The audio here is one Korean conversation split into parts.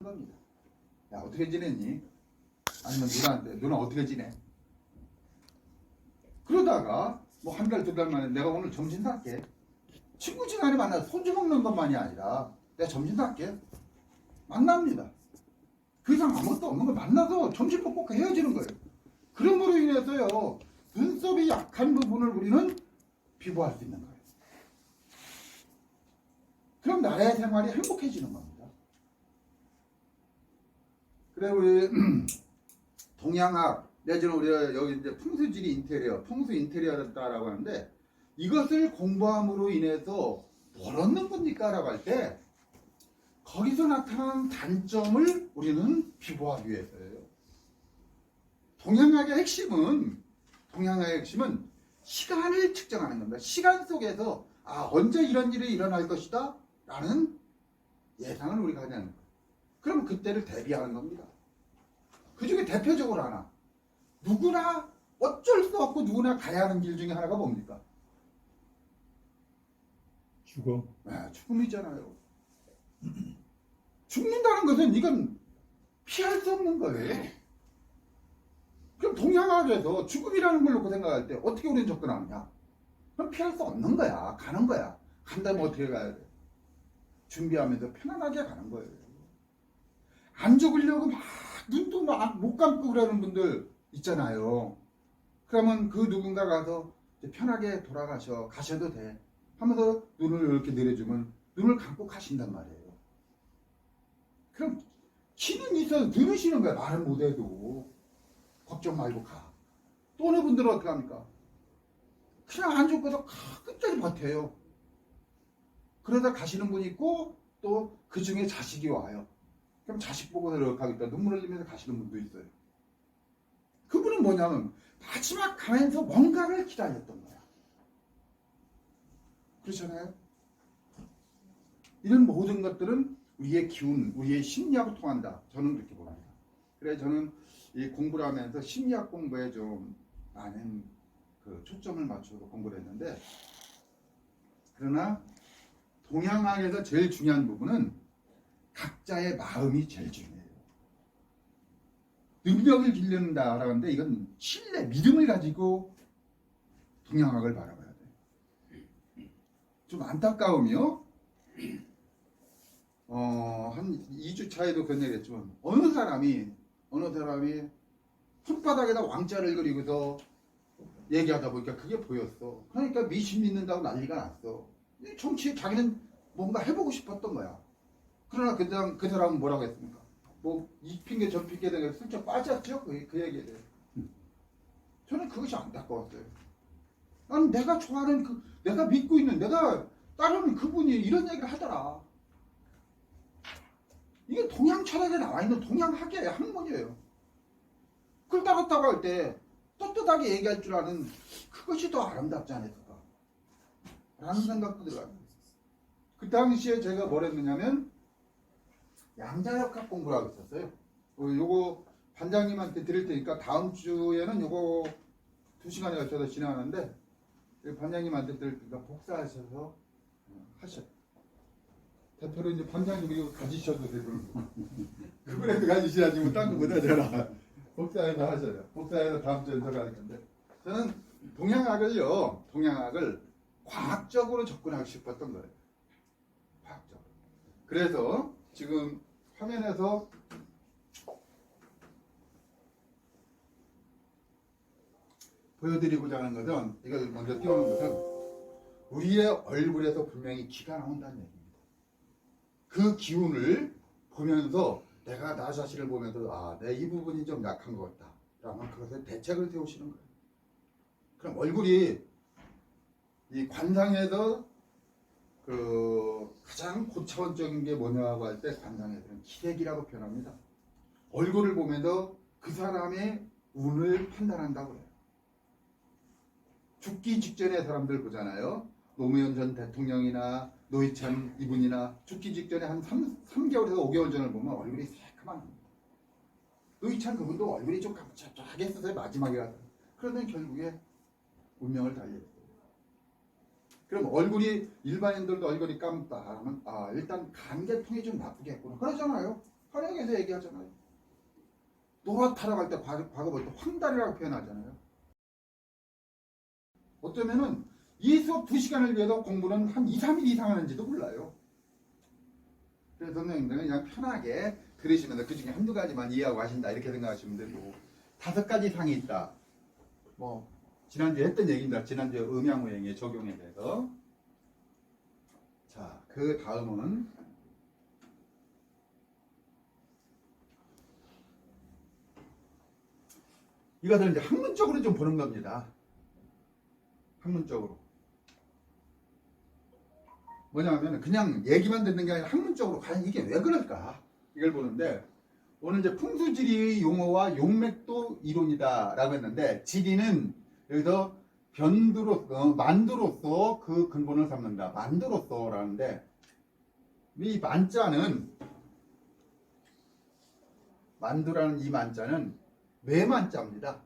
겁니다. 야, 어떻게 지냈니? 아니면 누나한테 누나 어떻게 지내? 그러다가 뭐 한 달, 두 달 만에 내가 오늘 점심 살게. 친구 지간에 만나서 손주 먹는 것만이 아니라 내가 점심 살게. 만납니다. 그 이상 아무것도 없는 걸 만나서 점심 먹고 헤어지는 거예요. 그럼으로 인해서요, 눈썹이 약한 부분을 우리는 비보할 수 있는 거예요. 그럼 나의 생활이 행복해지는 겁니다. 그래, 우리 동양학 내지는 우리가 여기 이제 풍수지리 인테리어, 풍수 인테리어다라고 하는데, 이것을 공부함으로 인해서 뭘 얻는 겁니까? 라고 할 때 거기서 나타나는 단점을 우리는 비보하기 위해서예요. 동양학의 핵심은 시간을 측정하는 겁니다. 시간 속에서 언제 이런 일이 일어날 것이다 라는 예상을 우리가 하는 거예요. 그럼 그때를 대비하는 겁니다. 그 중에 대표적으로 하나, 누구나 어쩔 수 없고 누구나 가야 하는 길 중에 하나가 뭡니까? 죽음. 네, 죽음이잖아요. 죽는다는 것은 이건 피할 수 없는 거예요. 그럼 동양학에서 죽음이라는 걸 놓고 생각할 때 어떻게 우리는 접근하느냐? 그럼 피할 수 없는 거야. 가는 거야. 간다면 어떻게 가야 돼? 준비하면서 편안하게 가는 거예요. 안 죽으려고 막 눈도 막 못 감고 그러는 분들 있잖아요. 그러면 그 누군가 가서 편하게 가셔도 돼 하면서 눈을 이렇게 내려주면 눈을 감고 가신단 말이에요. 그럼 키는 있어서 들으시는 거야. 말은 못해도 걱정 말고 가. 또 어느 분들은 어떻게 합니까? 그냥 안 죽고도 끝까지 버텨요. 그러다 가시는 분이 있고 또 그 중에 자식이 와요. 그럼 자식 보고 이렇게 하겠다 눈물 흘리면서 가시는 분도 있어요. 그분은 뭐냐면 마지막 가면서 뭔가를 기다렸던 거야. 그렇잖아요? 이런 모든 것들은 우리의 기운, 우리의 심리학을 통한다. 저는 그렇게 봅니다. 그래서 저는 이 공부를 하면서 심리학 공부에 좀 많은 초점을 맞춰서 공부를 했는데, 그러나 동양학에서 제일 중요한 부분은 각자의 마음이 제일 중요해요. 능력을 기른다라고 하는데 이건 신뢰, 믿음을 가지고 동양학을 바라봐야 돼요. 좀 안타까우며 한 2주 차에도 그런 얘기 했지만 어느 사람이 손바닥에다 왕자를 그리고서 얘기하다 보니까 그게 보였어. 그러니까 미신 믿는다고 난리가 났어. 이 정치에 자기는 뭔가 해보고 싶었던 거야. 그러나 그 사람은 뭐라고 했습니까? 뭐 이 핑계 저 핑계 내가 슬쩍 빠졌죠? 그 얘기를. 저는 그것이 안타까웠어요. 나는 내가 좋아하는 내가 믿고 있는 내가 따르는 그분이 이런 얘기를 하더라. 이게 동양 철학에 나와 있는 동양학의 학문이에요. 그걸 따랐다고 할 때 떳떳하게 얘기할 줄 아는 그것이 더 아름답지 않을까 라는 생각도 들어요. 그 당시에 제가 뭘 했느냐면 양자역학 공부를 하고 있었어요. 요거 반장님한테 드릴 테니까 다음 주에는 요거 2시간에 걸쳐서 진행하는데 반장님한테 드릴 테니까 복사하셔서 하셔. 대표로 이제 반장님이 이거 가지셔도 되고 그분에도 가지시라지 뭐 딴 거 못하잖아. 복사해서 하셔요. 복사해서 다음 주에 들어갈 건데 저는 동양학을 과학적으로 접근하고 싶었던 거예요. 과학적으로. 그래서 지금 화면에서 보여드리고자 하는 것은 이걸 먼저 띄우는 것은 우리의 얼굴에서 분명히 기가 나온다는 얘기입니다. 그 기운을 보면서 내가 나 자신을 보면서 내 이 부분이 좀 약한 것 같다 라면 그것에 대책을 세우시는 거예요. 그럼 얼굴이 이 관상에서 가장 고차원적인 게 뭐냐고 할 때 관상에서는 기력이라고 표현합니다. 얼굴을 보면서 그 사람의 운을 판단한다고 해요. 죽기 직전에 사람들 보잖아요. 노무현 전 대통령이나 노회찬 이분이나 죽기 직전에 한 3개월에서 5개월 전을 보면 얼굴이 새까만 겁니다. 노회찬 그분도 얼굴이 좀 깜짝하게 했었어요. 마지막에 가서. 그러면 결국에 운명을 달리했어요. 그럼 얼굴이 일반인들도 얼굴이 감다 하면 일단 간계통이 좀 나쁘겠구나 그러잖아요. 현행에서 얘기하잖아요. 노랗다라고 할 때 과거 볼 때 황달이라고 표현하잖아요. 어쩌면은 이 수업 2시간을 위해서 공부는 한 2, 3일 이상 하는지도 몰라요. 그래서 선생님들은 그냥 편하게 들으시면서 그 중에 한두 가지만 이해하고 하신다 이렇게 생각하시면 되고 5가지 상이 있다. 뭐 지난주에 했던 얘기입니다. 지난주에 음양오행의 적용에 대해서. 자, 그 다음은 이것을 이제 학문적으로 좀 보는 겁니다. 학문적으로. 뭐냐면 그냥 얘기만 듣는 게 아니라 학문적으로 과연 이게 왜 그럴까? 이걸 보는데 오늘 이제 풍수지리의 용어와 용맥도 이론이다 라고 했는데 지리는 여기서 변두로서 만두로서 그 근본을 삼는다. 만두로서 라는데 이 만자는 만두라는 이 만자는 매만자입니다.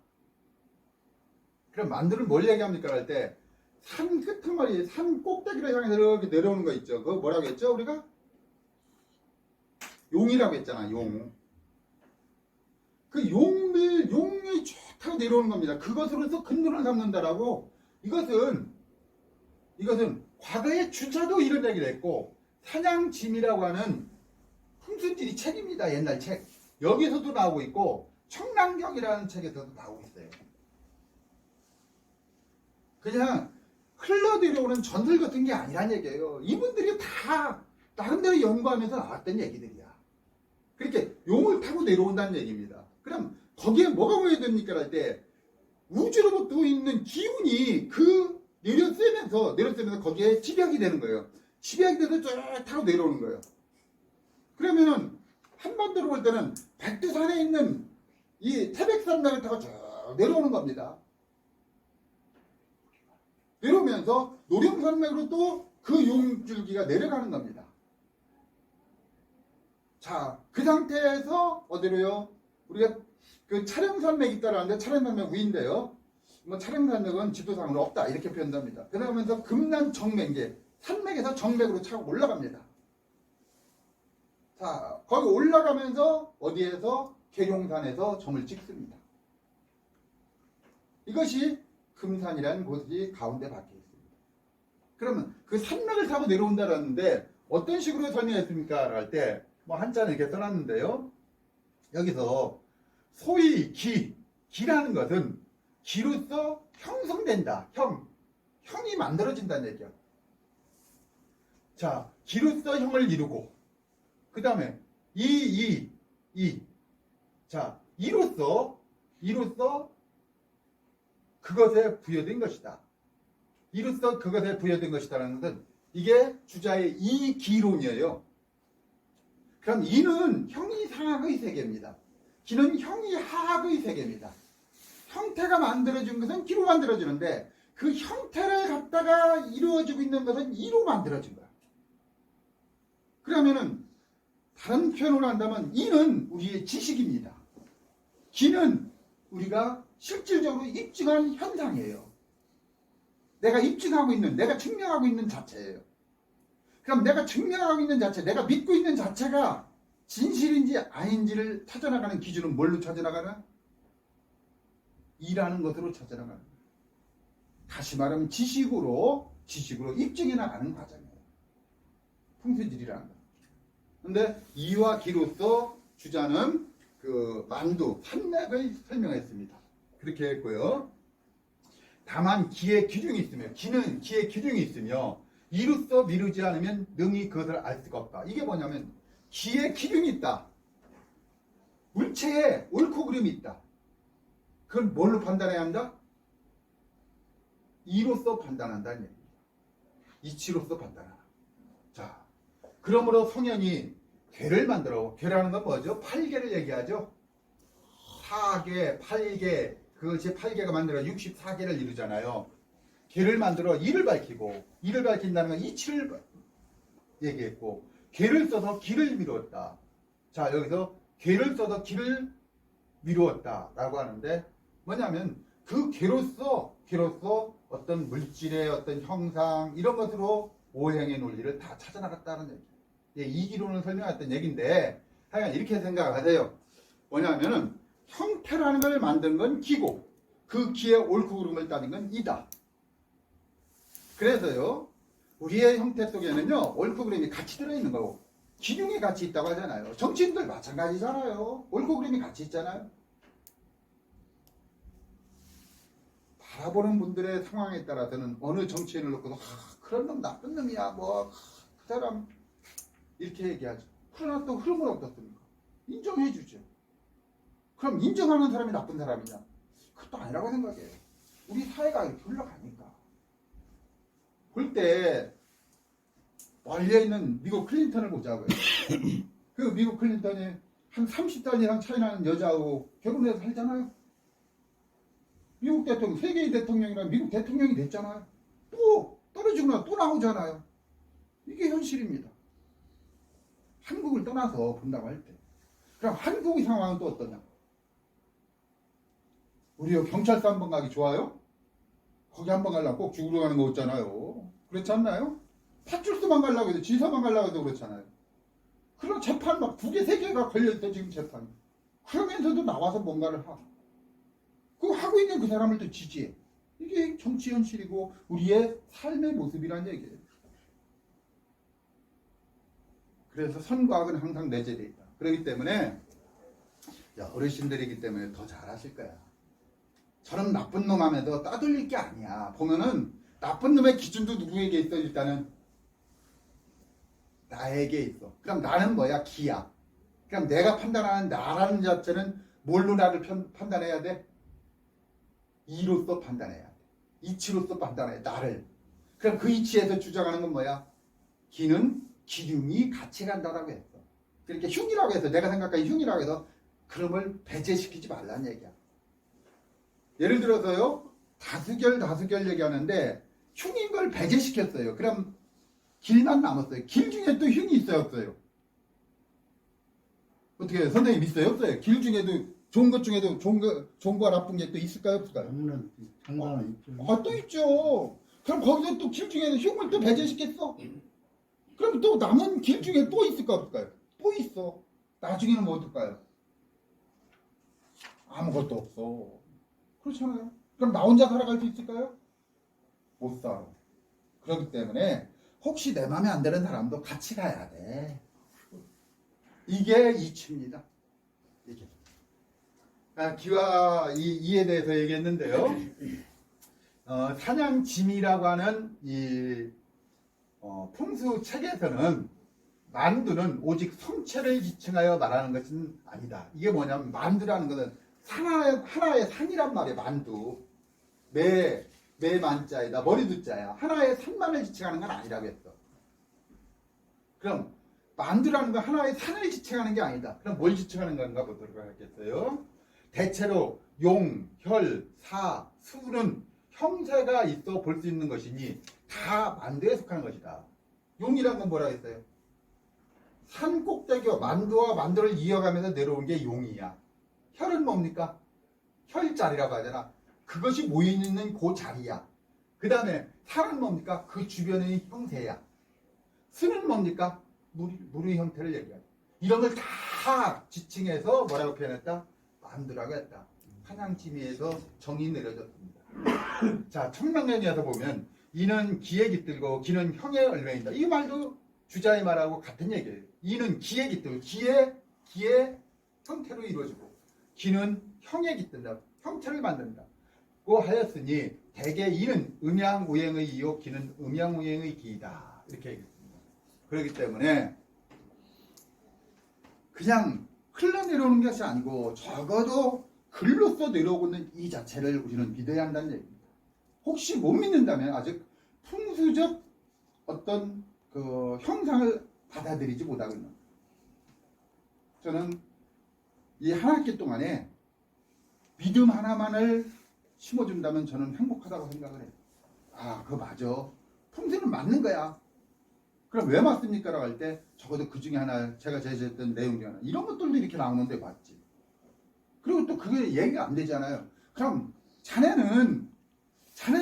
그럼 만두를 뭘 얘기합니까? 할 때 산 끄트머리, 산 꼭대기를 향해서 이렇게 내려오는 거 있죠. 그거 뭐라고 했죠? 우리가? 용이라고 했잖아, 용. 그 용이 쭉 내려오는 겁니다. 그것으로서 근본을 삼는다라고. 이것은 과거의 주자도 이런 얘기를 했고, 사냥짐이라고 하는 풍수지리 책입니다. 옛날 책. 여기서도 나오고 있고, 청랑경이라는 책에서도 나오고 있어요. 그냥 흘러들어오는 전설 같은 게 아니란 얘기예요. 이분들이 다 나름대로 연구하면서 나왔던 얘기들이야. 그렇게 용을 타고 내려온다는 얘기입니다. 그럼 거기에 뭐가 보여야 됩니까? 할 때 우주로부터 있는 기운이 그 내려쓰면서 거기에 집약이 되는 거예요. 집약이 돼서 쭉 타고 내려오는 거예요. 그러면은 한반도로 볼 때는 백두산에 있는 이 태백산맥을 타고 쭉 내려오는 겁니다. 내려오면서 노령산맥으로 또 그 용줄기가 내려가는 겁니다. 자, 그 상태에서 어디로요? 우리가 그 차량산맥이 있다라는데 차량산맥 위인데요. 뭐 차량산맥은 지도상으로 없다 이렇게 표현합니다. 그러면서 금난정맥, 산맥에서 정맥으로 차고 올라갑니다. 자, 거기 올라가면서 어디에서 계룡산에서 점을 찍습니다. 이것이 금산이라는 곳이 가운데 박혀 있습니다. 그러면 그 산맥을 타고 내려온다라는데 어떤 식으로 설명했습니까? 할 때 뭐 한자는 이렇게 써놨는데요. 여기서 소위 기라는 것은 기로서 형성된다. 형이 만들어진다는 얘기야. 자, 기로서 형을 이루고 그 다음에 자, 이로써 그것에 부여된 것이다. 이로써 그것에 부여된 것이다라는 것은 이게 주자의 이기론이에요. 그럼 이는 형이 상학의 세계입니다. 기는 형이 하학의 세계입니다. 형태가 만들어진 것은 기로 만들어지는데 그 형태를 갖다가 이루어지고 있는 것은 이로 만들어진 거야. 그러면은 다른 표현으로 한다면 이는 우리의 지식입니다. 기는 우리가 실질적으로 입증한 현상이에요. 내가 입증하고 있는, 내가 증명하고 있는 자체예요. 그럼 내가 증명하고 있는 자체, 내가 믿고 있는 자체가 진실인지 아닌지를 찾아나가는 기준은 뭘로 찾아나가나? 이라는 것으로 찾아나가는 거예요. 다시 말하면 지식으로 입증해 나가는 과정이에요. 풍수지리라는 거. 근데 이와 기로서 주자는 그 만두, 산맥을 설명했습니다. 그렇게 했고요. 다만 기의 기둥이 있으며, 기는 기의 기둥이 있으며 이로써 미루지 않으면 능히 그것을 알 수가 없다. 이게 뭐냐면 기의 기둥이 있다. 물체에 옳고 그름이 있다. 그건 뭘로 판단해야 한다? 이로써 판단한다는 얘기입니다. 이치로써 판단하라. 자, 그러므로 성현이 괴를 만들어. 괴라는 건 뭐죠? 8개를 얘기하죠. 4개, 8개, 그것이 8개가 만들어 64개를 이루잖아요. 괴를 만들어 이를 밝히고, 이를 밝힌다는 건 이치를 얘기했고, 괴를 써서 기를 미루었다. 자, 여기서 괴를 써서 기를 미루었다 라고 하는데 뭐냐면 그 괴로서 어떤 물질의 어떤 형상 이런 것으로 오행의 논리를 다 찾아나갔다는 얘기. 이 기론을 설명했던 얘기인데 하여간 이렇게 생각하세요. 뭐냐면은 형태라는 걸 만든 건 기고 그 기의 옳고 그름을 따진 건 이다. 그래서요 우리의 형태 속에는요 옳고 그름이 같이 들어있는 거고 기둥이 같이 있다고 하잖아요. 정치인들 마찬가지잖아요. 옳고 그름이 같이 있잖아요. 바라보는 분들의 상황에 따라서는 어느 정치인을 놓고도 그런 놈 나쁜 놈이야 뭐 그 사람 이렇게 얘기하죠. 그러나 또 흐름은 어떻습니까? 인정해 주죠. 그럼 인정하는 사람이 나쁜 사람이냐? 그것도 아니라고 생각해요. 우리 사회가 이렇게 흘러가니까. 볼 때 멀리에 있는 미국 클린턴을 보자고요. 그 미국 클린턴이 한 30살 이상 차이 나는 여자하고 결혼해서 살잖아요. 미국 대통령, 세계의 대통령이랑 미국 대통령이 됐잖아요. 또 떨어지고 나서 또 나오잖아요. 이게 현실입니다. 한국을 떠나서 본다고 할 때. 그럼 한국의 상황은 또 어떠냐? 우리가 경찰서 한번 가기 좋아요? 거기 한번 가려면 꼭 죽으러 가는 거 없잖아요. 그렇지 않나요? 파출소만 가려고 해도 지사만 가려고 해도 그렇잖아요. 그런 재판 막 2개, 3개가 걸려있어 지금 재판이. 그러면서도 나와서 뭔가를 하고 그 하고 있는 그 사람을 또 지지해. 이게 정치 현실이고 우리의 삶의 모습이란 얘기예요. 그래서 선과 악은 항상 내재되어 있다. 그렇기 때문에 어르신들이기 때문에 더 잘하실 거야. 저런 나쁜 놈 하면서 따돌릴 게 아니야. 보면은 나쁜 놈의 기준도 누구에게 있어? 일단은 나에게 있어. 그럼 나는 뭐야? 기야. 그럼 내가 판단하는 나라는 자체는 뭘로 나를 판단해야 돼? 이로서 판단해야 돼. 이치로서 판단해. 나를. 그럼 그 이치에서 주장하는 건 뭐야? 기는 기둥이 같이 간다라고 했어. 그렇게 흉이라고 해서 내가 생각하는 흉이라고 해서 그놈을 배제시키지 말라는 얘기야. 예를 들어서요. 다수결 얘기하는데 흉인 걸 배제시켰어요. 그럼 길만 남았어요. 길 중에 또 흉이 있어요, 없어요? 어떻게 해요? 선생님 있어요, 없어요? 길 중에도 좋은 것 중에도 좋은 거와 나쁜 게 또 있을까요, 없을까요? 상관은 있죠. 또 있죠. 그럼 거기서 또 길 중에 흉을 또 배제시켰어? 그럼 또 남은 길 중에 또 있을까, 없을까요? 또 있어. 나중에는 뭐 어떨까요? 아무것도 없어. 그렇잖아요. 그럼 나 혼자 살아갈 수 있을까요? 못 살아. 그렇기 때문에 혹시 내 마음에 안 드는 사람도 같이 가야 돼. 이게 이치입니다. 이게. 기와 이에 대해서 얘기했는데요. 사냥짐이라고 하는 이 풍수 책에서는 만두는 오직 성체를 지칭하여 말하는 것은 아니다. 이게 뭐냐면 만두라는 것은 하나의 산이란 말이에요. 만두. 매 만자에다 머리두 자야. 하나의 산만을 지칭하는 건 아니라고 했어. 그럼 만두라는 건 하나의 산을 지칭하는 게 아니다. 그럼 뭘 지칭하는 건가 보도록 하겠어요. 대체로 용, 혈, 사, 수는 형태가 있어 볼 수 있는 것이니 다 만두에 속하는 것이다. 용이란 건 뭐라 했어요? 산 꼭대기와 만두와 만두를 이어가면서 내려온 게 용이야. 혈은 뭡니까? 혈자리라고 하잖아. 그것이 모여있는 그 자리야. 그 다음에 살은 뭡니까? 그 주변의 형태야. 수는 뭡니까? 물의 형태를 얘기하죠. 이런 걸 다 지칭해서 뭐라고 표현했다? 만두라고 했다. 한양지미에서 정의 내려졌습니다. 자, 청명년에서 보면 이는 기에 깃들고 기는 형에 얽매인다. 이 말도 주자의 말하고 같은 얘기예요. 이는 기에 깃들고 기의 형태로 이루어지고 기는 형에 깃든다. 형태를 만든다. 고 하였으니 대개 이는 음양우행의 이요 기는 음양우행의 기이다. 이렇게 얘기했습니다. 그렇기 때문에 그냥 흘러내려오는 것이 아니고 적어도 글로써 내려오고 있는 이 자체를 우리는 믿어야 한다는 얘기입니다. 혹시 못 믿는다면 아직 풍수적 어떤 그 형상을 받아들이지 못하고 있는 거예요. 저는 이 한 학기 동안에 믿음 하나만을 심어준다면 저는 행복하다고 생각을 해요. 아, 그거 맞아. 풍수는 맞는 거야. 그럼 왜 맞습니까? 라고 할 때 적어도 그 중에 하나 제가 제시했던 내용 중에 하나 이런 것들도 이렇게 나오는데 맞지. 그리고 또 그게 얘기가 안 되잖아요. 그럼 자네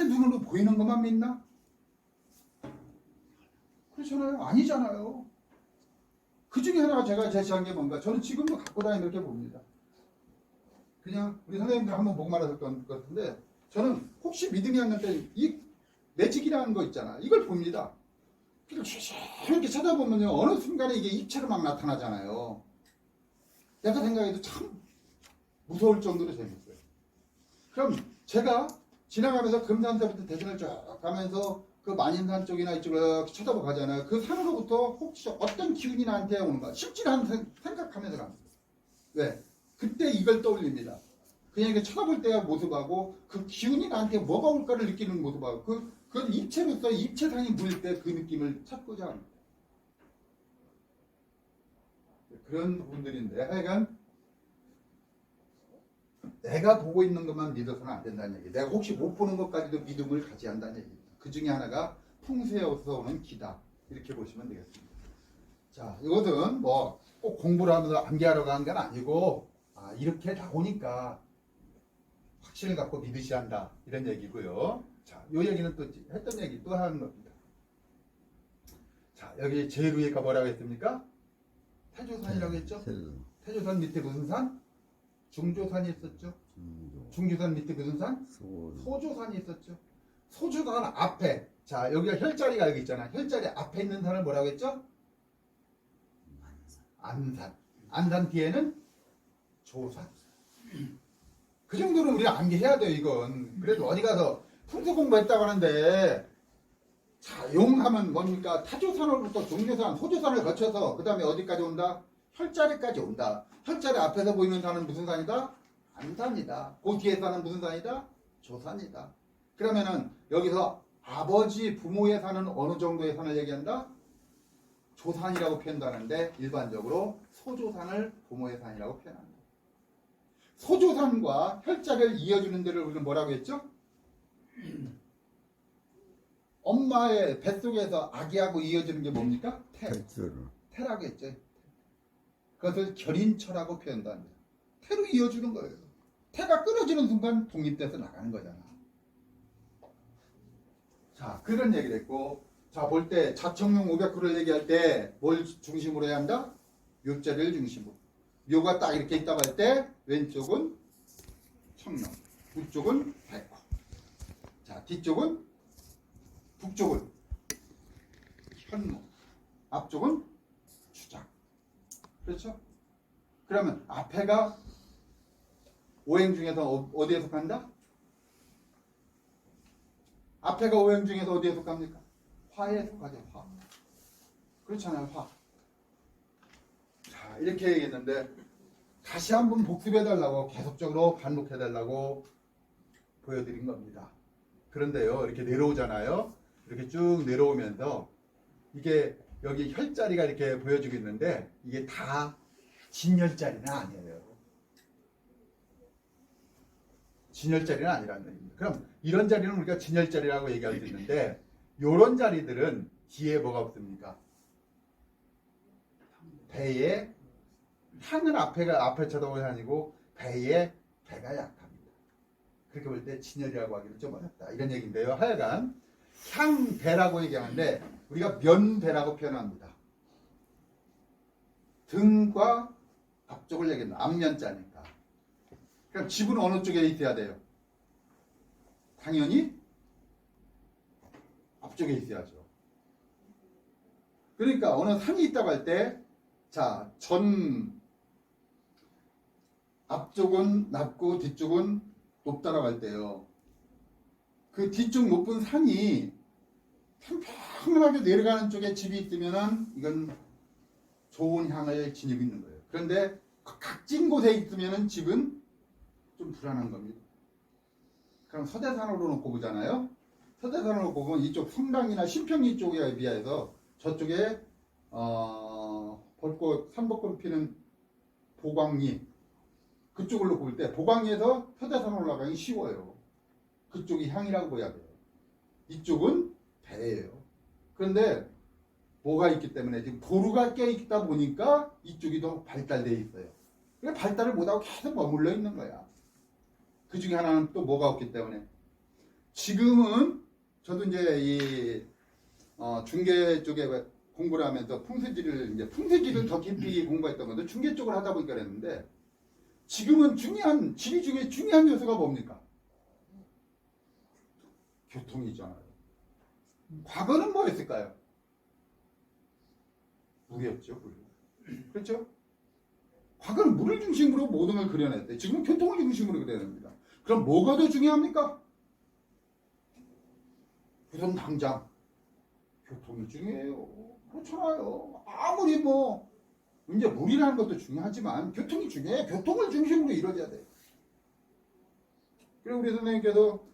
눈으로 보이는 것만 믿나? 그렇잖아요. 아니잖아요. 그 중에 하나가 제가 제시한 게 뭔가 저는 지금도 갖고 다니는 이렇게 봅니다. 그냥 우리 선생님들 한번 보고 말하셨던 것 같은데 저는 혹시 믿음이 안 갈 때 이 매직이라는 거 있잖아. 이걸 봅니다. 이렇게 쳐다보면요 어느 순간에 이게 입체로 막 나타나잖아요. 내가 생각해도 참 무서울 정도로 재밌어요. 그럼 제가 지나가면서 금산서부터 대전을 쭉 가면서 그 만인산 쪽이나 이쪽을 쳐다보고 가잖아요. 그 산으로부터 혹시 어떤 기운이 나한테 오는가 쉽지 않은 생각하면서 갑니다. 왜? 그때 이걸 떠올립니다. 그냥 이렇게 쳐다볼 때의 모습하고 그 기운이 나한테 뭐가 올까를 느끼는 모습하고 그 입체로서 입체상이 보일 때 그 느낌을 찾고자 합니다. 그런 부분들인데 하여간 내가 보고 있는 것만 믿어서는 안 된다는 얘기. 내가 혹시 못 보는 것까지도 믿음을 가져야 한다는 얘기. 그 중에 하나가 풍수에서 오는 기다. 이렇게 보시면 되겠습니다. 자, 이것은 뭐 꼭 공부를 하면서 암기하러 가는 건 아니고 이렇게 나오니까 확신을 갖고 믿으셔야 한다. 이런 얘기고요. 자, 이 얘기는 또 했던 얘기 또 하는 겁니다. 자, 여기 제일 위에가 뭐라고 했습니까? 태조산이라고 했죠? 태조산 밑에 무슨 산? 중조산이 있었죠. 중조산 밑에 무슨 산? 소조산이 있었죠. 소조산 앞에 자 여기가 혈자리가 여기 있잖아. 혈자리 앞에 있는 산을 뭐라고 했죠? 안산. 안산 뒤에는 조산. 그 정도는 우리가 암기해야 돼요. 이건 그래도 어디 가서 풍수 공부했다고 하는데 자 용하면 뭡니까? 타조산으로부터 중조산, 소조산을 거쳐서 그 다음에 어디까지 온다? 혈자리까지 온다. 혈자리 앞에서 보이는 산은 무슨 산이다? 안산이다. 그 뒤에 산은 무슨 산이다? 조산이다. 그러면은 여기서 아버지 부모의 산은 어느 정도의 산을 얘기한다? 조산이라고 표현하는데 일반적으로 소조산을 부모의 산이라고 표현한다. 소조산과 혈자리를 이어주는 데를 우리는 뭐라고 했죠? 엄마의 뱃속에서 아기하고 이어지는 게 뭡니까? 태라고 했죠. 그것을 결인처라고 표현도 합니다. 태로 이어주는 거예요. 태가 끊어지는 순간 독립돼서 나가는 거잖아. 자, 그런 얘기를 했고, 자, 볼 때 자청용 500호를 얘기할 때 뭘 중심으로 해야 한다? 묘자리를 중심으로. 묘가 딱 이렇게 있다고 할 때 왼쪽은 청령, 우쪽은 백호. 자, 뒤쪽은 북쪽은 현무, 앞쪽은 추작. 그렇죠? 그러면 앞에가 오행 중에서 어디에 속한다? 앞에가 오행 중에서 어디에 속합니까? 화에 속하죠. 화. 그렇잖아요. 화. 자, 이렇게 얘기했는데 다시 한번 복습해달라고 계속적으로 반복해달라고 보여드린 겁니다. 그런데요, 이렇게 내려오잖아요. 이렇게 쭉 내려오면서 이게 여기 혈자리가 이렇게 보여지고 있는데 이게 다 진혈자리는 아니에요. 진혈자리는 아니라는 얘기입니다. 그럼 이런 자리는 우리가 진혈자리라고 얘기할 수 있는데 이런 자리들은 뒤에 뭐가 없습니까? 배에 향은 앞에 쳐다보는 게 아니고 배에 배가 약합니다. 그렇게 볼 때 진혈이라고 하기는 좀 어렵다. 이런 얘기인데요. 하여간 향배라고 얘기하는데 우리가 면배라고 표현합니다. 등과 앞쪽을 얘기합니다. 앞면자니까. 그럼 집은 어느 쪽에 있어야 돼요? 당연히 앞쪽에 있어야죠. 그러니까 어느 산이 있다고 할 때 자, 앞쪽은 낮고 뒤쪽은 높다라고 할 때요. 그 뒤쪽 높은 산이 평평하게 내려가는 쪽에 집이 있으면은 이건 좋은 향을 지니고 있는 거예요. 그런데 각진 곳에 있으면은 집은 좀 불안한 겁니다. 그럼 서대산으로 놓고 보잖아요. 서대산으로 놓고 보면 이쪽 성당이나 신평리 쪽에 비해서 저쪽에 벚꽃 산벚꽃 피는 보광리 그쪽으로 볼 때 보광리에서 서대산 올라가기 쉬워요. 그쪽이 향이라고 봐야 돼요. 이쪽은 배예요. 그런데 뭐가 있기 때문에 지금 보루가 껴 있다 보니까 이쪽이 더 발달되어 있어요. 그래 발달을 못하고 계속 머물러 있는 거야. 그 중에 하나는 또 뭐가 없기 때문에 지금은 저도 이제 이 중계 쪽에 공부를 하면서 풍수지를 더 깊이 공부했던 건데 중계 쪽을 하다 보니까 그랬는데 지금은 지리 중에 중요한 요소가 뭡니까? 교통이잖아요. 과거는 뭐였을까요? 물이었죠, 물. 그렇죠? 과거는 물을 중심으로 모든 걸 그려냈대. 지금은 교통을 중심으로 그려냅니다. 그럼 뭐가 더 중요합니까? 우선 당장 교통이 중요해요. 그렇잖아요. 아무리 이제 물이라는 것도 중요하지만 교통이 중요해. 교통을 중심으로 이루어져야 돼. 그리고 우리 선생님께서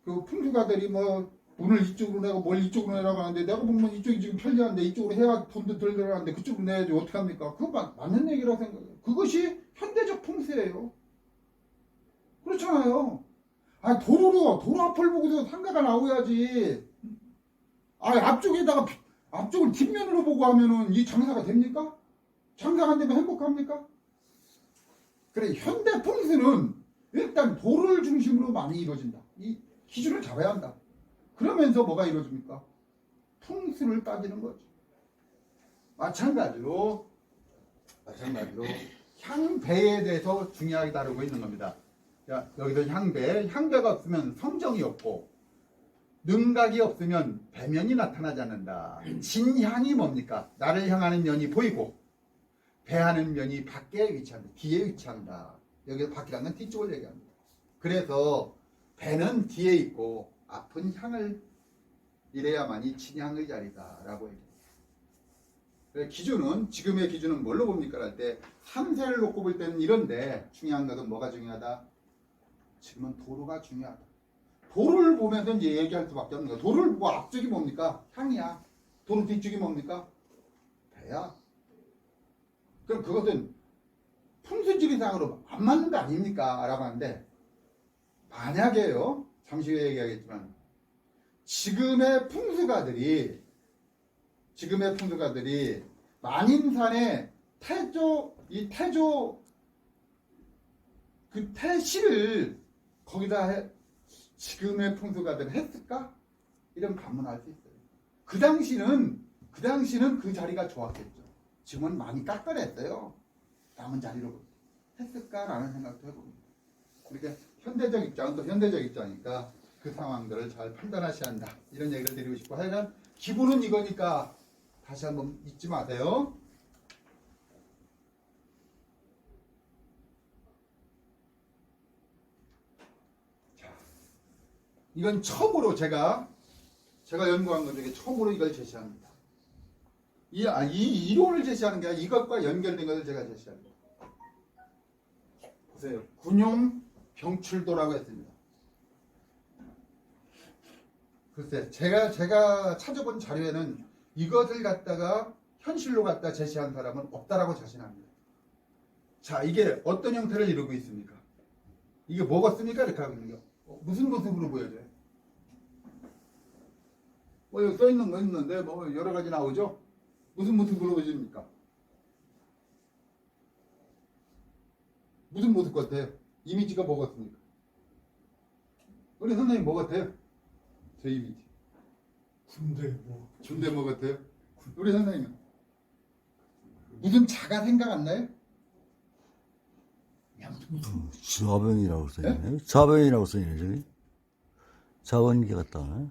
그 풍수가들이 문을 이쪽으로 내고 뭘 이쪽으로 내라고 하는데 내가 보면 이쪽이 지금 편리한데 이쪽으로 해야 돈도 덜 들어가는데 그쪽으로 내야지 어떡합니까? 그거 맞는 얘기라고 생각해요. 그것이 현대적 풍수예요. 그렇잖아요. 도로 앞을 보고도 상가가 나오야지. 앞쪽을 뒷면으로 보고 하면은 이 장사가 됩니까? 장사가 안 되면 행복합니까? 그래, 현대 풍수는 일단 도로를 중심으로 많이 이루어진다. 이 기준을 잡아야 한다. 그러면서 뭐가 이루어집니까? 풍수를 따지는 거죠. 마찬가지로 향배에 대해서 중요하게 다루고 있는 겁니다. 자, 여기서 향배가 없으면 성정이 없고 능각이 없으면 배면이 나타나지 않는다. 진향이 뭡니까? 나를 향하는 면이 보이고 배하는 면이 밖에 위치한다. 뒤에 위치한다. 여기서 밖이라는 건 뒤쪽을 얘기합니다. 그래서 배는 뒤에 있고 앞은 향을 이래야만이 진향의 자리다라고 얘기합니다. 지금의 기준은 뭘로 봅니까? 할 때 3세를 놓고 볼 때는 이런데 중요한 것은 뭐가 중요하다? 지금은 도로가 중요하다. 도로를 보면서 이제 얘기할 수밖에 없는 거야. 도로를 보고 앞쪽이 뭡니까? 향이야. 도로 뒤쪽이 뭡니까? 배야. 그럼 그것은 풍수지리상으로 안 맞는 거 아닙니까? 라고 하는데 만약에요. 잠시 후에 얘기하겠지만 지금의 풍수가들이 만인산의 그 태시를 거기다 지금의 풍수가들은 했을까? 이런 반문할 수 있어요. 그 당시는 그 자리가 좋았겠죠. 지금은 많이 깎아냈어요. 남은 자리로 했을까라는 생각도 해봅니다. 그러니까 현대적 입장은 또 현대적 입장이니까 그 상황들을 잘 판단하셔야 한다. 이런 얘기를 드리고 싶고 하여간 기본은 이거니까 다시 한번 잊지 마세요. 자, 이건 처음으로 제가 연구한 것 중에 처음으로 이걸 제시합니다. 이 이론을 제시하는 게 아니라 이것과 연결된 것을 제가 제시합니다. 보세요. 군용 병출도라고 했습니다. 글쎄, 제가 찾아본 자료에는 이것을 갖다가 현실로 갖다 제시한 사람은 없다라고 자신합니다. 자, 이게 어떤 형태를 이루고 있습니까? 이게 뭐겠습니까? 이렇게 하고 있는 거. 무슨 모습으로 보여져요? 여기 써 있는 거 있는데 여러 가지 나오죠? 무슨 모습으로 보여집니까? 무슨 모습 같아요? 이미지가 뭐 같습니까? 우리 선생님 뭐 같아요? 제 이미지. 군대 뭐 같아요? 우리 선생님은? 무슨 자가 생각 안 나요? 자변이라고 써있네. 네? 자변이라고 써있네, 저기. 자원기 같다.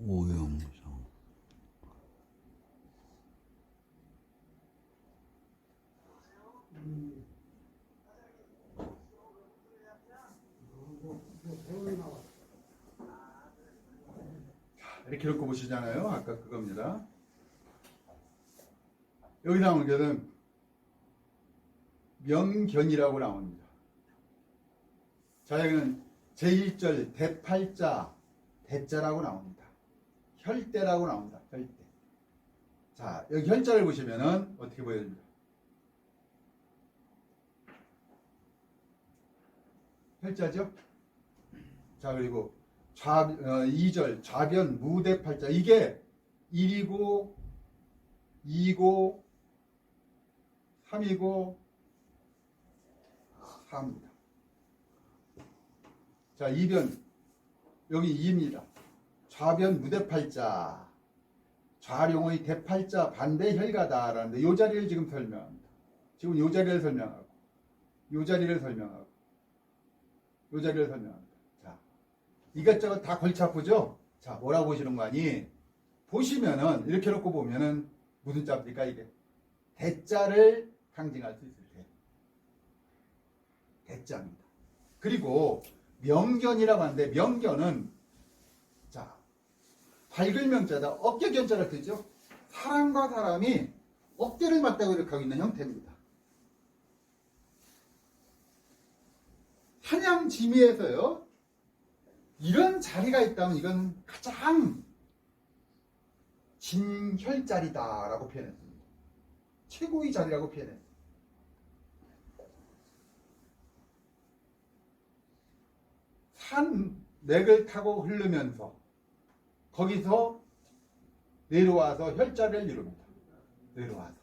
오영상. 이렇게 놓고 보시잖아요. 아까 그겁니다. 여기 나오는 게는 명견이라고 나옵니다. 자, 여기는 제1절 대팔자 대자라고 나옵니다. 혈대라고 나옵니다. 혈대. 자, 여기 혈자를 보시면은 어떻게 보여집니까? 혈자죠. 자, 그리고 2절 좌변 무대팔자, 이게 1이고 2고 3이고 4입니다. 자, 2변 여기 2입니다. 좌변 무대팔자, 좌룡의 대팔자 반대 혈가다라는데 이 자리를 지금 설명합니다. 지금 이 자리를 설명하고 이 자리를 설명하고 이 자리를 설명합니다. 자, 이것저것 다 골치 아프죠? 자, 뭐라고 보시는 거 아니? 보시면은 이렇게 놓고 보면은 무슨 자입니까 이게? 대자를 상징할 수 있을 때 대자입니다. 그리고 명견이라고 하는데 명견은 자, 밝을 명자다. 어깨 견자를 쓰죠. 사람과 사람이 어깨를 맞대고 이렇게 하고 있는 형태입니다. 한양지미에서요, 이런 자리가 있다면 이건 가장 진혈자리다라고 표현했습니다. 최고의 자리라고 표현했습니다. 산맥을 타고 흐르면서 거기서 내려와서 혈자를 이룹니다. 내려와서.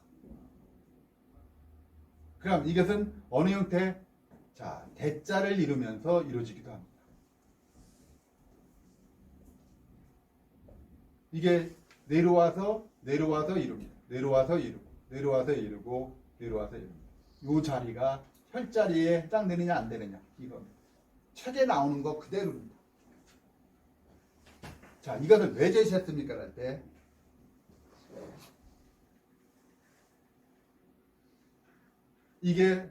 그럼 이것은 어느 형태? 자, 대자를 이루면서 이루어지기도 합니다. 이게 내려와서 이룹니다. 내려와서 이루고, 내려와서 이루고, 내려와서 이룹니다. 이 자리가 혈자리에 해당되느냐 안 되느냐 이겁니다. 책에 나오는 거 그대로입니다. 자, 이것을 왜 제시했습니까? 할 때 이게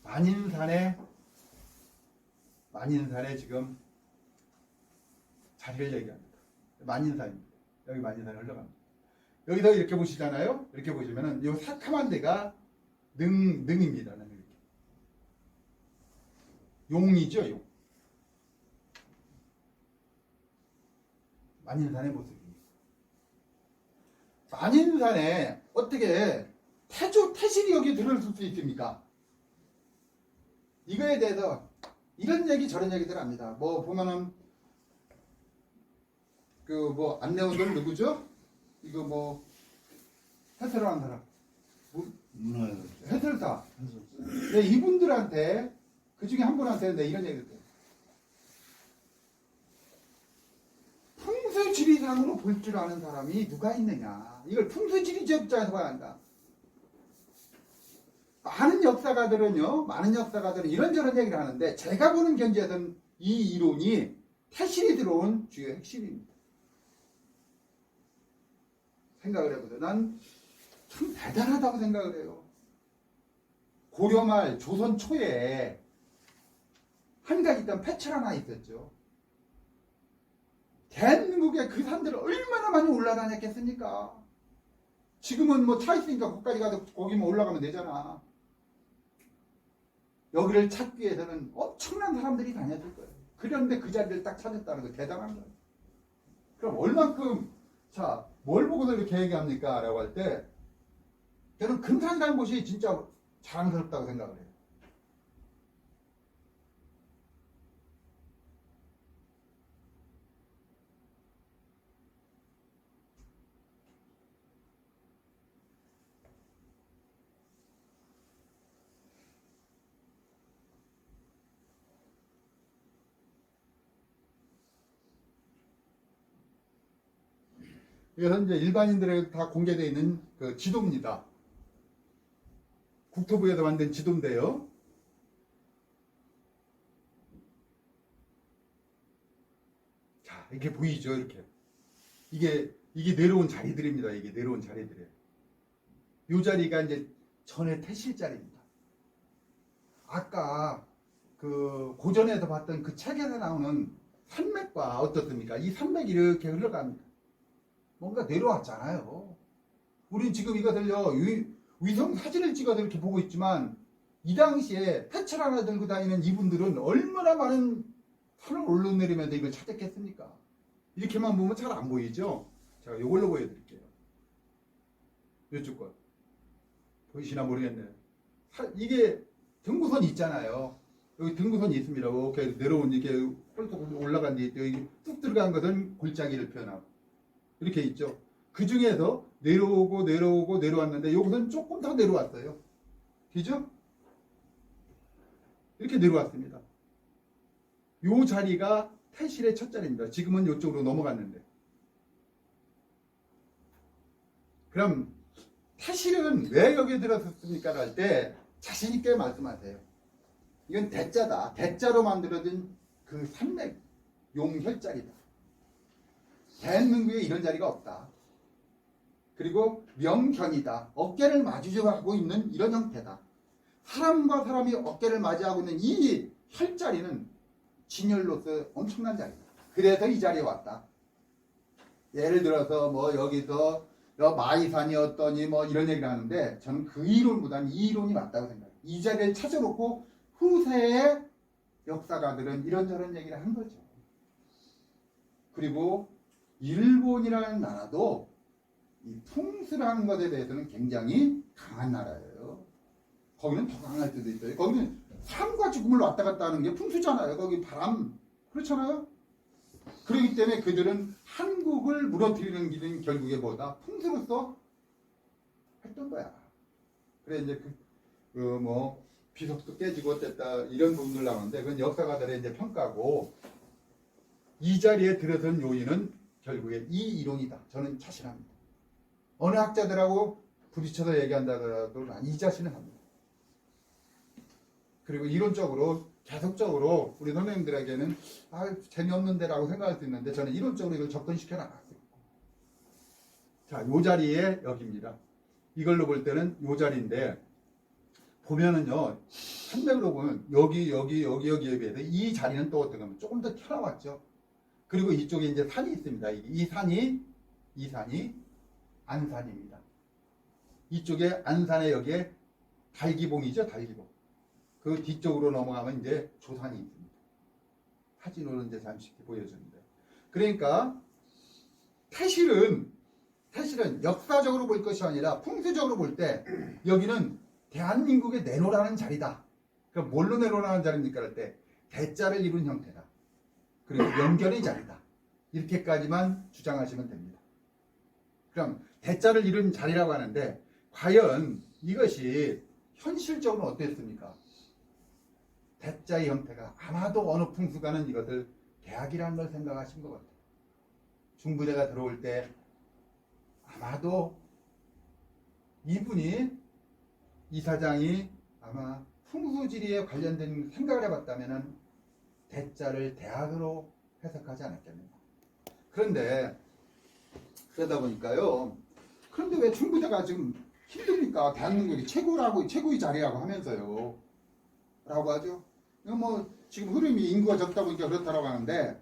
만인산에 지금 자리를 얘기합니다. 만인산입니다. 여기 만인산에 흘러갑니다. 여기서 이렇게 보시잖아요. 이렇게 보시면은 이 새카만 데가 능입니다. 이렇게. 용이죠, 용. 만인산의 모습입니다. 만인산에 어떻게 태실이 여기 들어올 수 있습니까? 이거에 대해서 이런 얘기 저런 얘기들 합니다. 뭐 보면은 그 뭐 안내원들 누구죠? 이거 뭐 해설하는 사람, 해설사. 네, 이분들한테 그 중에 한 분한테 내 이런 얘기를 해요. 풍수지리상으로 볼 줄 아는 사람이 누가 있느냐? 이걸 풍수지리적 입장에서 봐야 한다. 많은 역사가들은 이런저런 얘기를 하는데 제가 보는 견지에서는 이 이론이 태실이 들어온 주요 핵심입니다. 생각을 해보세요. 난 참 대단하다고 생각을 해요. 고려말 조선 초에 한 가지 있던 패철 하나 있었죠. 대한민국의 그 산들을 얼마나 많이 올라다녔겠습니까? 지금은 뭐 차 있으니까 거기까지 가서 거기만 올라가면 되잖아. 여기를 찾기 위해서는 엄청난 사람들이 다녔을 거예요. 그런데 그 자리를 딱 찾았다는 거 대단한 거예요. 그럼 얼만큼, 자, 뭘 보고서 이렇게 얘기합니까? 라고 할 때, 저는 금산이라는 곳이 진짜 자랑스럽다고 생각을 해요. 이것은 이제 일반인들에게 다 공개되어 있는 그 지도입니다. 국토부에서 만든 지도인데요. 자, 이렇게 보이죠, 이렇게. 이게 내려온 자리들입니다. 이게 내려온 자리들이에요. 이 자리가 이제 전에 태실 자리입니다. 아까 그 고전에서 봤던 그 책에서 나오는 산맥과 어떻습니까? 이 산맥이 이렇게 흘러갑니다. 뭔가 내려왔잖아요. 우린 지금 이것을요, 위성 사진을 찍어서 이렇게 보고 있지만, 이 당시에 패철 하나 들고 다니는 이분들은 얼마나 많은 산을 올라내리면서 이걸 찾았겠습니까? 이렇게만 보면 잘 안 보이죠? 제가 이걸로 보여드릴게요. 이쪽 것. 보이시나 모르겠네요. 이게 등구선이 있잖아요. 여기 등구선이 있습니다. 이렇게 내려온 이렇게 홀떡 올라간 데 여기 뚝 들어간 것은 골짜기를 표현하고 이렇게 있죠. 그 중에서 내려오고 내려왔는데 여기서는 조금 더 내려왔어요. 그죠? 이렇게 내려왔습니다. 요 자리가 태실의 첫 자리입니다. 지금은 이쪽으로 넘어갔는데. 그럼 태실은 왜 여기에 들어섰습니까? 할 때 자신있게 말씀하세요. 이건 대자다. 대자로 만들어진 그 산맥 용혈자리다. 대한민국에 이런 자리가 없다. 그리고 명견이다. 어깨를 마주하고 있는 이런 형태다. 사람과 사람이 어깨를 맞이하고 있는 이 혈자리는 진열로서 엄청난 자리다. 그래서 이 자리에 왔다. 예를 들어서 뭐 여기서 마이산이었더니 뭐 이런 얘기를 하는데 저는 그 이론보다는 이 이론이 맞다고 생각해요. 이 자리를 찾아놓고 후세의 역사가들은 이런저런 얘기를 한 거죠. 그리고 일본이라는 나라도 이 풍수라는 것에 대해서는 굉장히 강한 나라예요. 거기는 더 강할 수도 있어요. 거기는 삶과 죽음을 왔다 갔다 하는 게 풍수잖아요. 거기 바람 그렇잖아요. 그렇기 때문에 그들은 한국을 무너뜨리는 길은 결국에 뭐다? 풍수로서 했던 거야. 그래 이제 뭐 비석도 깨지고 어땠다 이런 부분들 나오는데 그건 역사가들의 이제 평가고 이 자리에 들어선 요인은 결국에 이 이론이다. 저는 자신합니다. 어느 학자들하고 부딪혀서 얘기한다더라도 난 이 자신을 합니다. 그리고 이론적으로 계속적으로 우리 선생님들에게는 재미없는데라고 생각할 수 있는데 저는 이론적으로 이걸 접근시켜 나갔어요. 자, 요 자리에 여기입니다. 이걸로 볼 때는 요 자리인데 보면은요 산맥으로 보면 여기에 비해서 이 자리는 또 어떻게 보면 조금 더 튀어나왔죠. 그리고 이쪽에 이제 산이 있습니다. 이 산이 안산입니다. 이쪽에 안산에 여기에 달기봉이죠. 달기봉. 그 뒤쪽으로 넘어가면 이제 조산이 있습니다. 사진으로 이제 잠시 보여주는데. 그러니까 태실은 역사적으로 볼 것이 아니라 풍수적으로 볼 때 여기는 대한민국의 내로라는 자리다. 그럼 뭘로 내로라는 자리입니까? 할 때 대자를 이룬 형태다. 그리고 연결의 자리다. 이렇게까지만 주장하시면 됩니다. 그럼 대자를 이룬 자리라고 하는데 과연 이것이 현실적으로 어땠습니까? 대자의 형태가 아마도 어느 풍수가는 이것을 대학이라는 걸 생각하신 것 같아요. 중부대가 들어올 때 아마도 이사장이 아마 풍수지리에 관련된 생각을 해봤다면 대자를 대학으로 해석하지 않았겠는가. 그러다 보니까요. 그런데 왜 중부대가 지금 힘듭니까? 대한민국이 최고의 자리라고 하면서요. 라고 하죠. 뭐 지금 흐름이 인구가 적다 보니까 그렇다라고 하는데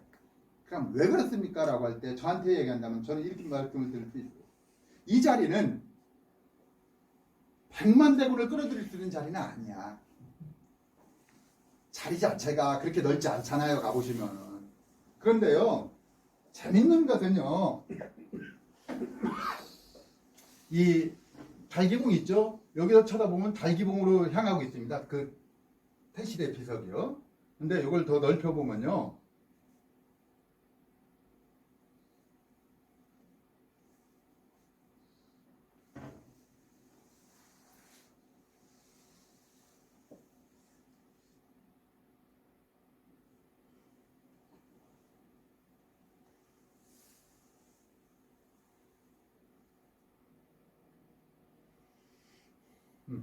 그럼 왜 그렇습니까? 라고 할 때 저한테 얘기한다면 저는 이렇게 말씀을 드릴 수 있어요. 이 자리는 100만 대군을 끌어들일 수 있는 자리는 아니야. 자리 자체가 그렇게 넓지 않잖아요. 가보시면. 그런데요. 재밌는 것은요. 이 달기봉 있죠? 여기서 쳐다보면 달기봉으로 향하고 있습니다. 그 태실의 비석이요. 근데 이걸 더 넓혀보면요.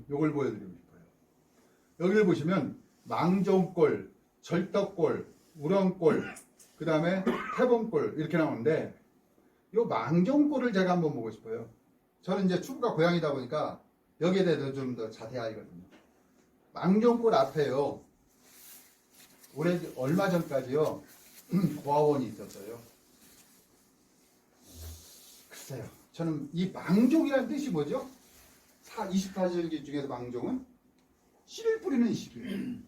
요걸 보여드리고 싶어요. 여기를 보시면 망종골, 절덕골, 우렁골, 그 다음에 태봉골 이렇게 나오는데 요 망종골을 제가 한번 보고 싶어요. 저는 이제 축구가 고향이다 보니까 여기에 대해서 좀 더 자세히 알거든요. 망종골 앞에요. 얼마 전까지요. 고아원이 있었어요. 글쎄요. 저는 이 망종이라는 뜻이 뭐죠? 24절기 중에서 망종은 씨를 뿌리는 시기예요.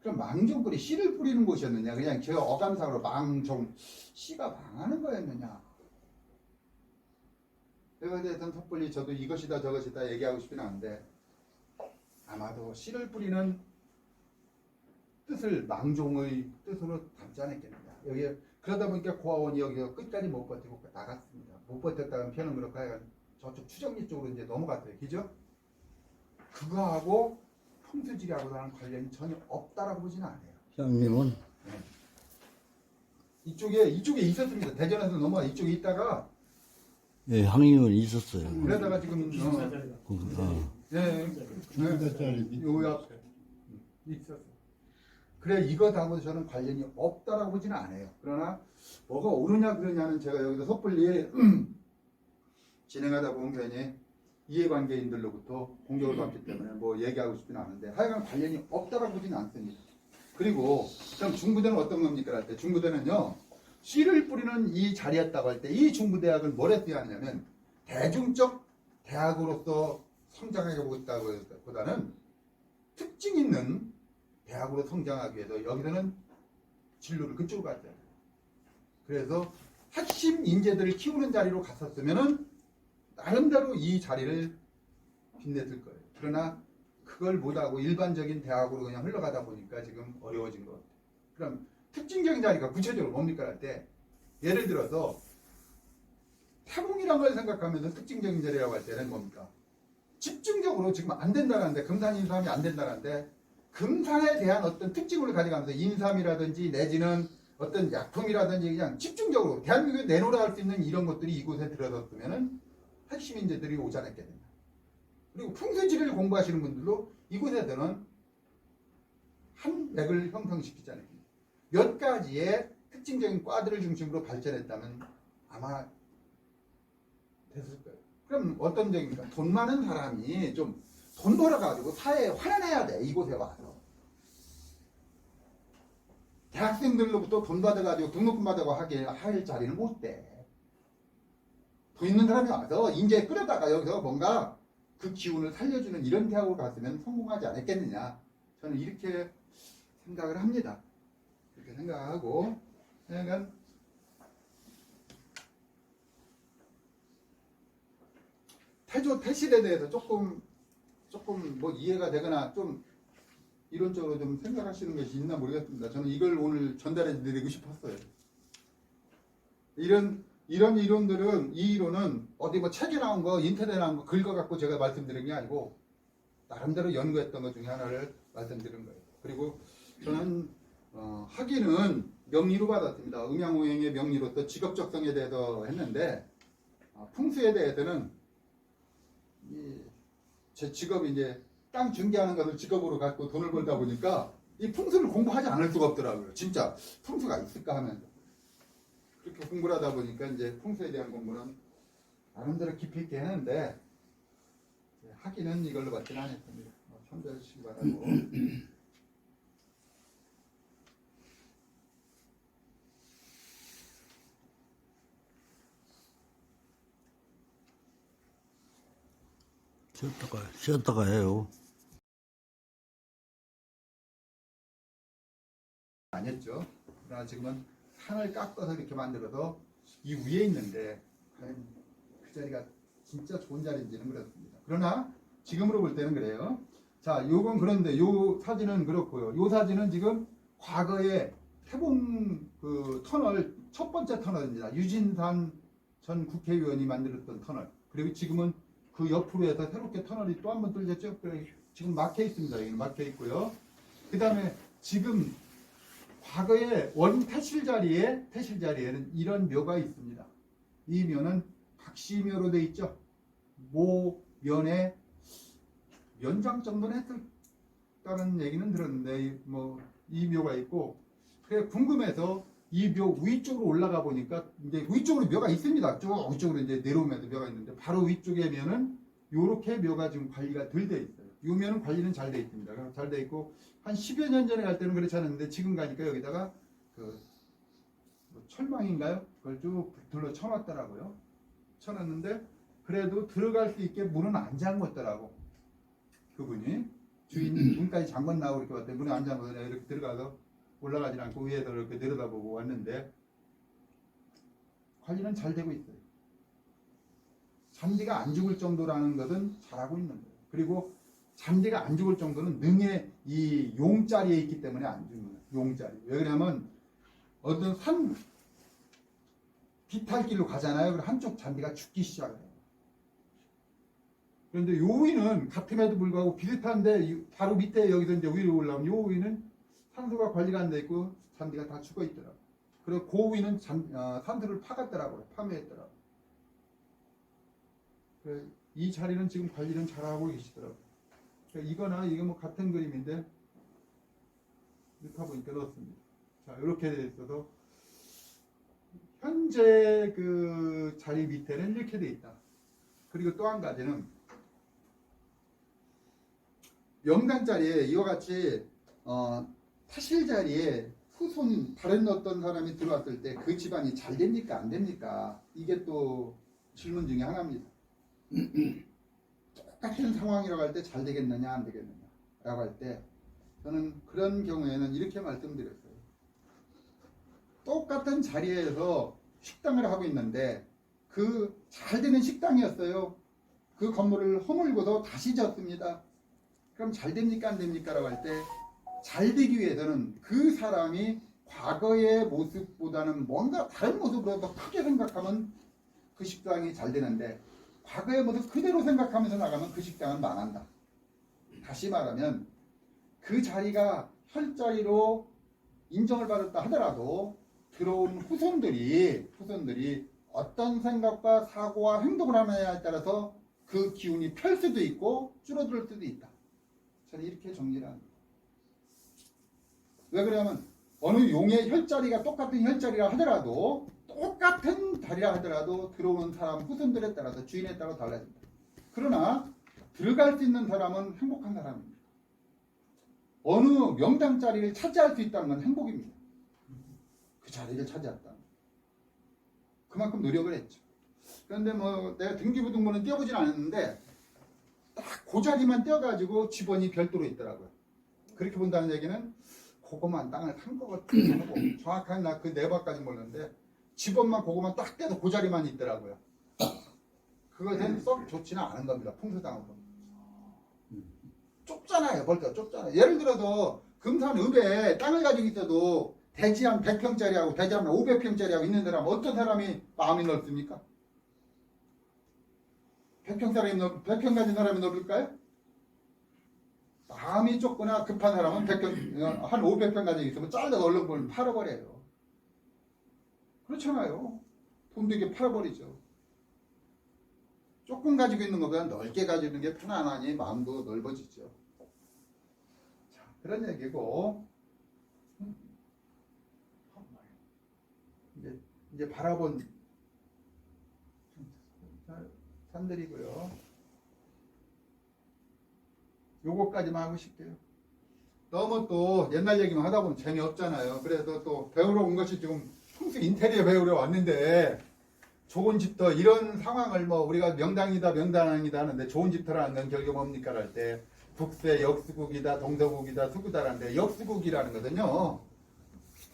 그럼 망종골이 씨를 뿌리는 곳이었느냐? 그냥 저 어감상으로 망종, 씨가 망하는 거였느냐? 그거에 대해서는 섣불리 저도 이것이다 저것이다 얘기하고 싶진 않은데 아마도 씨를 뿌리는 뜻을 망종의 뜻으로 담지 않았겠느냐. 여기 그러다 보니까 고아원이 여기가 끝까지 못 버티고 나갔습니다. 못 버텼다는 표현은 그렇고 하여간 저쪽 추정리 쪽으로 이제 넘어갔어요. 그죠? 그거하고 풍수지리하고는 관련이 전혀 없다라고 보지는 않아요. 형님은 이쪽에 있었습니다. 대전에서 넘어가 이쪽에 있다가 예, 형님은 있었어요. 그러다가 지금 예, 요약 있었어. 그래 이것하고 저는 관련이 없다라고 보지는 않아요. 그러나 뭐가 옳으냐 그러냐는 제가 여기서 섣불리 진행하다 보면 괜히 이해관계인들로부터 공격을 받기 때문에 뭐 얘기하고 싶지는 않은데 하여간 관련이 없다라고 보지는 않습니다. 그리고 그럼 중부대는 어떤 겁니까? 할 때 중부대는요 씨를 뿌리는 이 자리였다고 할 때 이 중부대학을 뭐래 뜻하냐면 대중적 대학으로서 성장하게 보고 있다고 보다는 특징 있는 대학으로 성장하기 위해서 여기서는 진로를 그쪽으로 갔어요. 그래서 핵심 인재들을 키우는 자리로 갔었으면은 나름대로 이 자리를 빛냈을 거예요. 그러나 그걸 못하고 일반적인 대학으로 그냥 흘러가다 보니까 지금 어려워진 것 같아요. 그럼 특징적인 자리가 구체적으로 뭡니까 할 때 예를 들어서 태봉이란 걸 생각하면서 특징적인 자리라고 할 때는 뭡니까? 집중적으로 지금 안 된다는데 금산 인삼이 안 된다는데 금산에 대한 어떤 특징을 가져가면서 인삼이라든지 내지는 어떤 약품이라든지 그냥 집중적으로 대한민국에 내놓으라 할 수 있는 이런 것들이 이곳에 들어섰으면은 핵심 인재들이 오지 않았겠느냐. 그리고 풍수지리를 공부하시는 분들도 이곳에서는 한 맥을 형성시키잖아요. 몇 가지의 특징적인 과들을 중심으로 발전했다면 아마 됐을 거예요. 그럼 어떤 적입니까? 돈 많은 사람이 좀 돈 벌어가지고 사회에 환원해야 돼. 이곳에 와서. 대학생들로부터 돈 받아가지고 등록금 받아고 할 자리는 못 돼. 돈 있는 사람이 와서 인재 끌어다가 여기서 뭔가 그 기운을 살려주는 이런 대학으로 갔으면 성공하지 않았겠느냐. 저는 이렇게 생각을 합니다. 이렇게 생각하고 그러니까 태실에 대해서 조금 뭐 이해가 되거나 좀 이론적으로 좀 생각하시는 것이 있나 모르겠습니다. 저는 이걸 오늘 전달해 드리고 싶었어요. 이런 이론들은 이 이론은 어디 뭐 책에 나온 거 인터넷에 나온 거 긁어갖고 제가 말씀드린 게 아니고 나름대로 연구했던 것 중에 하나를 말씀드린 거예요. 그리고 저는 학위는 명리로 받았습니다. 음양오행의 명리로서 직업적성에 대해서 했는데 풍수에 대해서는 제 직업이 이제 땅 중개하는 것을 직업으로 갖고 돈을 벌다 보니까 이 풍수를 공부하지 않을 수가 없더라고요. 진짜 풍수가 있을까 하면서 그렇게 공부를 하다 보니까 이제 풍수에 대한 공부는 나름대로 깊이 있게 했는데 학위는 이걸로 받지는 않았습니다. 참조해 주시기 바라고. 쉬었다가 해요. 아니었죠. 그러나 지금은 산을 깎아서 이렇게 만들어서 이 위에 있는데 과연 그 자리가 진짜 좋은 자리인지는 그렇습니다. 그러나 지금으로 볼 때는 그래요. 자, 요건 그런데 요 사진은 그렇고요. 요 사진은 지금 과거에 태봉 그 터널 첫 번째 터널입니다. 유진산 전 국회의원이 만들었던 터널. 그리고 지금은 그 옆으로 해서 새롭게 터널이 또 한 번 뚫렸죠. 지금 막혀 있습니다. 여기는 막혀 있고요. 그 다음에 지금 과거에 원 태실 자리에는 이런 묘가 있습니다. 이 묘는 각시묘로 되어 있죠. 모 면에 면장 정도는 했다는 얘기는 들었는데 이 묘가 있고 그래 궁금해서 이 묘 위쪽으로 올라가 보니까 이제 위쪽으로 묘가 있습니다. 쭉 위쪽으로 이제 내려오면서 묘가 있는데 바로 위쪽에 묘는 요렇게 묘가 지금 관리가 덜 돼 있어요. 요 묘는 관리는 잘 돼 있습니다. 잘 돼 있고 한 10여 년 전에 갈 때는 그렇지 않았는데 지금 가니까 여기다가 뭐 철망인가요? 그걸 쭉 둘러 쳐놨더라고요. 쳐놨는데 그래도 들어갈 수 있게 문은 안 잠궜더라고. 그분이 주인 문까지 잠궜나고 이렇게 왔더니 문을 안 잠궈서 이렇게 들어가서 올라가지 않고 위에서 이렇게 내려다보고 왔는데 관리는 잘 되고 있어요. 잔디가 안 죽을 정도라는 것은 잘하고 있는 거예요. 그리고 잔디가 안 죽을 정도는 능의 이 용자리에 있기 때문에 안 죽는 거예요. 용자리. 왜 그러냐면 어떤 산 비탈길로 가잖아요. 그럼 한쪽 잔디가 죽기 시작해요. 그런데 요 위는 같음에도 불구하고 비슷한데 바로 밑에 여기서 이제 위로 올라오면 요 위는 산소가 관리가 안 돼 있고 잔디가 다 죽어 있더라고요. 그리고 그 위는 산소를 파갔더라고요. 파묘했더라고요. 이 자리는 지금 관리는 잘하고 계시더라고요. 그러니까 이거나 이게 뭐 같은 그림인데 넣다 보니까 넣었습니다. 자, 이렇게 돼 있어서 현재 그 자리 밑에는 이렇게 돼 있다. 그리고 또 한 가지는 명당 자리에 이와 같이 타실 자리에 후손 다른 어떤 사람이 들어왔을 때 그 집안이 잘 됩니까 안 됩니까? 이게 또 질문 중에 하나입니다. 똑같은 상황이라고 할 때 잘 되겠느냐 안 되겠느냐 라고 할 때 저는 그런 경우에는 이렇게 말씀드렸어요. 똑같은 자리에서 식당을 하고 있는데 그 잘 되는 식당이었어요. 그 건물을 허물고도 다시 졌습니다. 그럼 잘 됩니까 안 됩니까 라고 할 때 잘 되기 위해서는 그 사람이 과거의 모습보다는 뭔가 다른 모습으로 더 크게 생각하면 그 식당이 잘 되는데 과거의 모습 그대로 생각하면서 나가면 그 식당은 망한다. 다시 말하면 그 자리가 혈자리로 인정을 받았다 하더라도 들어온 후손들이 어떤 생각과 사고와 행동을 하느냐에 따라서 그 기운이 펼 수도 있고 줄어들 수도 있다. 저는 이렇게 정리를 합니다. 왜 그러냐면 어느 용의 혈자리가 똑같은 혈자리라 하더라도 똑같은 자리라 하더라도 들어오는 사람 후손들에 따라서 주인에 따라 달라진다. 그러나 들어갈 수 있는 사람은 행복한 사람입니다. 어느 명당 자리를 차지할 수 있다는 건 행복입니다. 그 자리를 차지했다. 그만큼 노력을 했죠. 그런데 뭐 내가 등기부등본은 떼어보진 않았는데 딱 그 자리만 떼어가지고 집원이 별도로 있더라고요. 그렇게 본다는 얘기는 그거만 땅을 산 것 같은 하고 정확하게 나 그 네바까지 모르는데 집원만 그거만 딱 떼서 그 자리만 있더라고요. 그것은 썩 좋지는 않은 겁니다. 풍수상으로. 좁잖아요. 벌써 좁잖아요. 예를 들어서 금산읍에 땅을 가지고 있어도 대지 한 100평짜리하고 대지 한 500평짜리하고 있는 사람 어떤 사람이 마음이 넓습니까? 100평 가진 사람이 넓을까요? 마음이 좁거나 급한 사람은 100평, 한 500평 가지고 있으면 잘라서 얼른 보면 팔아버려요. 그렇잖아요. 돈 되게 팔아버리죠. 조금 가지고 있는 것보다 넓게 가지고 있는 게 편안하니 마음도 넓어지죠. 자, 그런 얘기고 이제 바라본 산들이고요. 요거까지만 하고 싶게요. 너무 또 옛날 얘기만 하다 보면 재미없잖아요. 그래서 또 배우러 온 것이 지금 풍수 인테리어 배우러 왔는데 좋은 집터 이런 상황을 뭐 우리가 명당이다 명당이다 하는데 좋은 집터라는 건 결국 뭡니까 할 때 북세 역수국이다 동서국이다 수구다라는데 역수국이라는 것은요.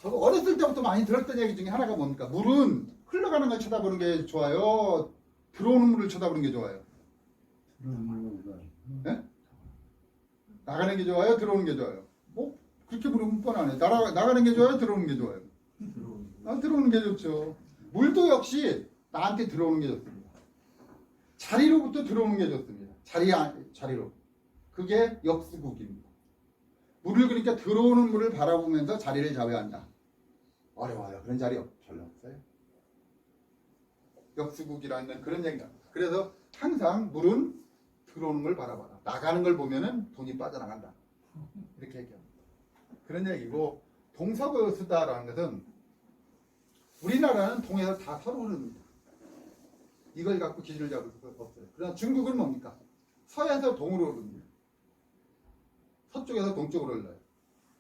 저도 어렸을 때부터 많이 들었던 얘기 중에 하나가 뭡니까? 물은 흘러가는 걸 쳐다보는 게 좋아요? 들어오는 물을 쳐다보는 게 좋아요? 네? 나가는 게 좋아요? 들어오는 게 좋아요? 뭐 그렇게 물으면 뻔하네. 나가는 게 좋아요? 들어오는 게 좋아요? 들어오는 게 좋죠. 물도 역시 나한테 들어오는 게 좋습니다. 자리로부터 들어오는 게 좋습니다. 자리로. 그게 역수국입니다. 물을 그러니까 들어오는 물을 바라보면서 자리를 잡아야 한다. 어려워요. 그런 자리 별로 없어요. 역수국이라는 그런 얘기가. 그래서 항상 물은 들어오는 걸 바라봐라. 나가는 걸 보면은 돈이 빠져나간다. 이렇게 얘기합니다. 그런 얘기고 동서고수다라는 것은 우리나라는 동에서 다 서로 흐릅니다. 이걸 갖고 기준을 잡을 수 없어요. 그러나 중국은 뭡니까? 서에서 동으로 흐릅니다. 서쪽에서 동쪽으로 흘러요.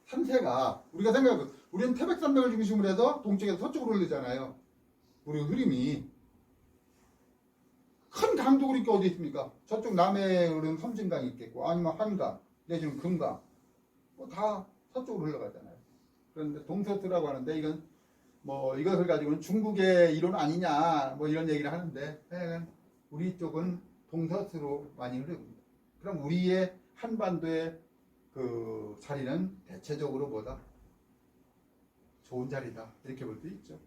산세가 우리가 생각하고 우리는 태백산맥을 중심으로 해서 동쪽에서 서쪽으로 흐르잖아요. 우리 흐름이 큰 강도 그러니까 어디 있습니까? 저쪽 남해에 흐르는 섬진강이 있겠고 아니면 한강 내지는 금강 뭐 다 서쪽으로 흘러가잖아요. 그런데 동서수라고 하는데 이건 뭐 이것을 가지고는 중국의 이론 아니냐 뭐 이런 얘기를 하는데 우리 쪽은 동서수로 많이 흐릅니다. 그럼 우리의 한반도의 그 자리는 대체적으로 뭐다? 좋은 자리다 이렇게 볼 수 있죠.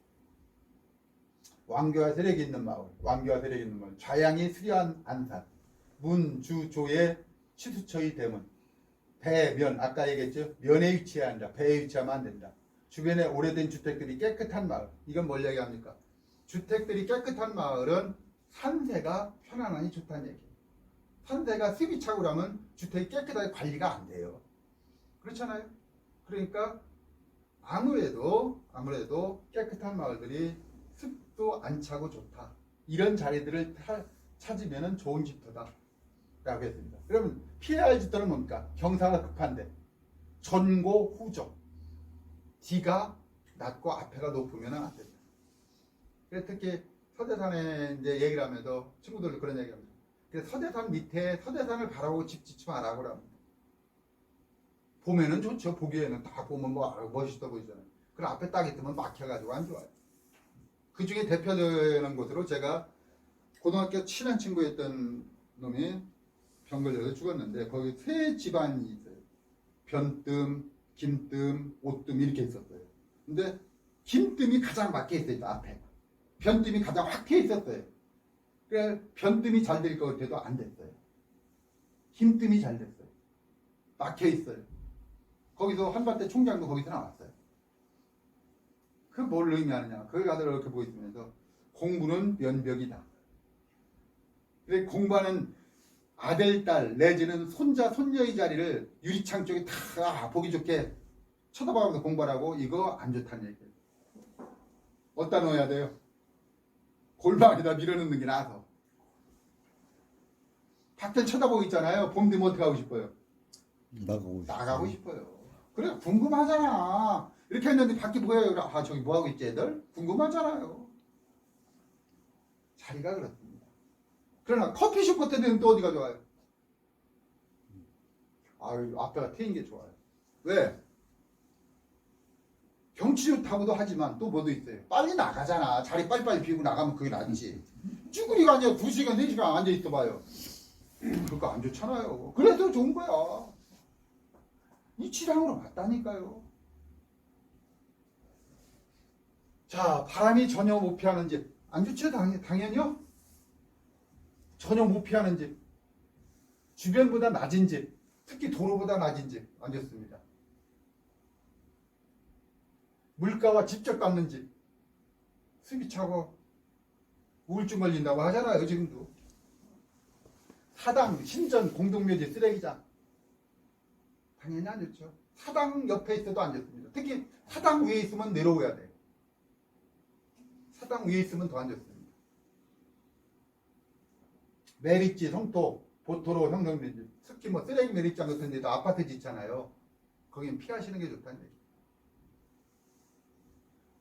왕교와 세력이 있는 마을, 왕교와 세력이 있는 마을, 좌양이 수려한 안산, 문주조의 치수처의 대문, 배면 아까 얘기했죠. 면에 위치해야 한다. 배에 위치하면 안 된다. 주변에 오래된 주택들이 깨끗한 마을. 이건 뭘 얘기합니까? 주택들이 깨끗한 마을은 산세가 편안하니 좋다는 얘기예요. 산세가 습이 차고 나면 주택이 깨끗하게 관리가 안 돼요. 그렇잖아요. 그러니까 아무래도 깨끗한 마을들이 습도 안 차고 좋다. 이런 자리들을 찾으면 좋은 집터다 라고 했습니다. 그러면 피해야 할 집들은 뭡니까? 경사가 급한데 전고 후적, 뒤가 낮고 앞에가 높으면 안 된다. 그래서 특히 서대산에 이제 얘기를 하면서 친구들도 그런 얘기합니다. 그래서 서대산 밑에 서대산을 바라보고 집 짓지 말라고 합니다. 보면은 좋죠. 보기에는 다 보면 뭐 멋있어 보이잖아요. 그럼 앞에 딱 있으면 막혀가지고 안 좋아요. 그 중에 대표되는 곳으로 제가 고등학교 친한 친구였던 놈이 병 걸려서 죽었는데 거기 세 집안이 있어요. 변뜸, 김뜸, 오뜸 이렇게 있었어요. 근데 김뜸이 가장 막혀 있어요. 앞에. 변뜸이 가장 확 튀어 있었어요. 그래 변뜸이 잘 될 것 같아도 안 됐어요. 김뜸이 잘 됐어요. 막혀 있어요. 거기서 한밭대 총장도 거기서 나왔어요. 그 뭘 의미하느냐. 거기 가서 이렇게 보고 있으면서 공부는 면벽이다. 그래 공부하는 아들, 딸 내지는 손자, 손녀의 자리를 유리창 쪽에 다 보기 좋게 쳐다보면서 공부하라고 이거 안 좋다는 얘기예요. 어디다 넣어야 돼요? 골방에다 밀어넣는 게 나아서. 밖에 쳐다보고 있잖아요. 봄 되면 어떻게 하고 싶어요? 나가고 싶어요. 그래 궁금하잖아. 이렇게 했는데 밖에 뭐예요? 아 저기 뭐하고 있지 애들? 궁금하잖아요. 자리가 그렇습니다. 그러나 커피숍 같은 데는 또 어디가 좋아요? 아유 앞에가 트인 게 좋아요. 왜? 경치 좋다고도 하지만 또 뭐도 있어요. 빨리 나가잖아. 자리 빨리빨리 비우고 나가면 그게 낫지. 쭈구리가 아니라 2시간 3시간 앉아있어 봐요. 그거 안 좋잖아요. 그래도 좋은 거야. 이 취향으로 맞다니까요. 자, 바람이 전혀 못 피하는 집. 안 좋죠? 당연히요. 전혀 못 피하는 집. 주변보다 낮은 집. 특히 도로보다 낮은 집. 안 좋습니다. 물가와 직접 닿는 집. 습이 차고 우울증 걸린다고 하잖아요. 지금도. 사당, 신전, 공동묘지, 쓰레기장. 당연히 안 좋죠. 사당 옆에 있어도 안 좋습니다. 특히 사당 위에 있으면 내려오야 돼요. 사당 위에 있으면 더 안 좋습니다. 매립지, 성토, 보토로 형성된 집. 특히 뭐 쓰레기 매립장 같은 데도 아파트 짓잖아요. 거긴 피하시는 게 좋다는 얘기.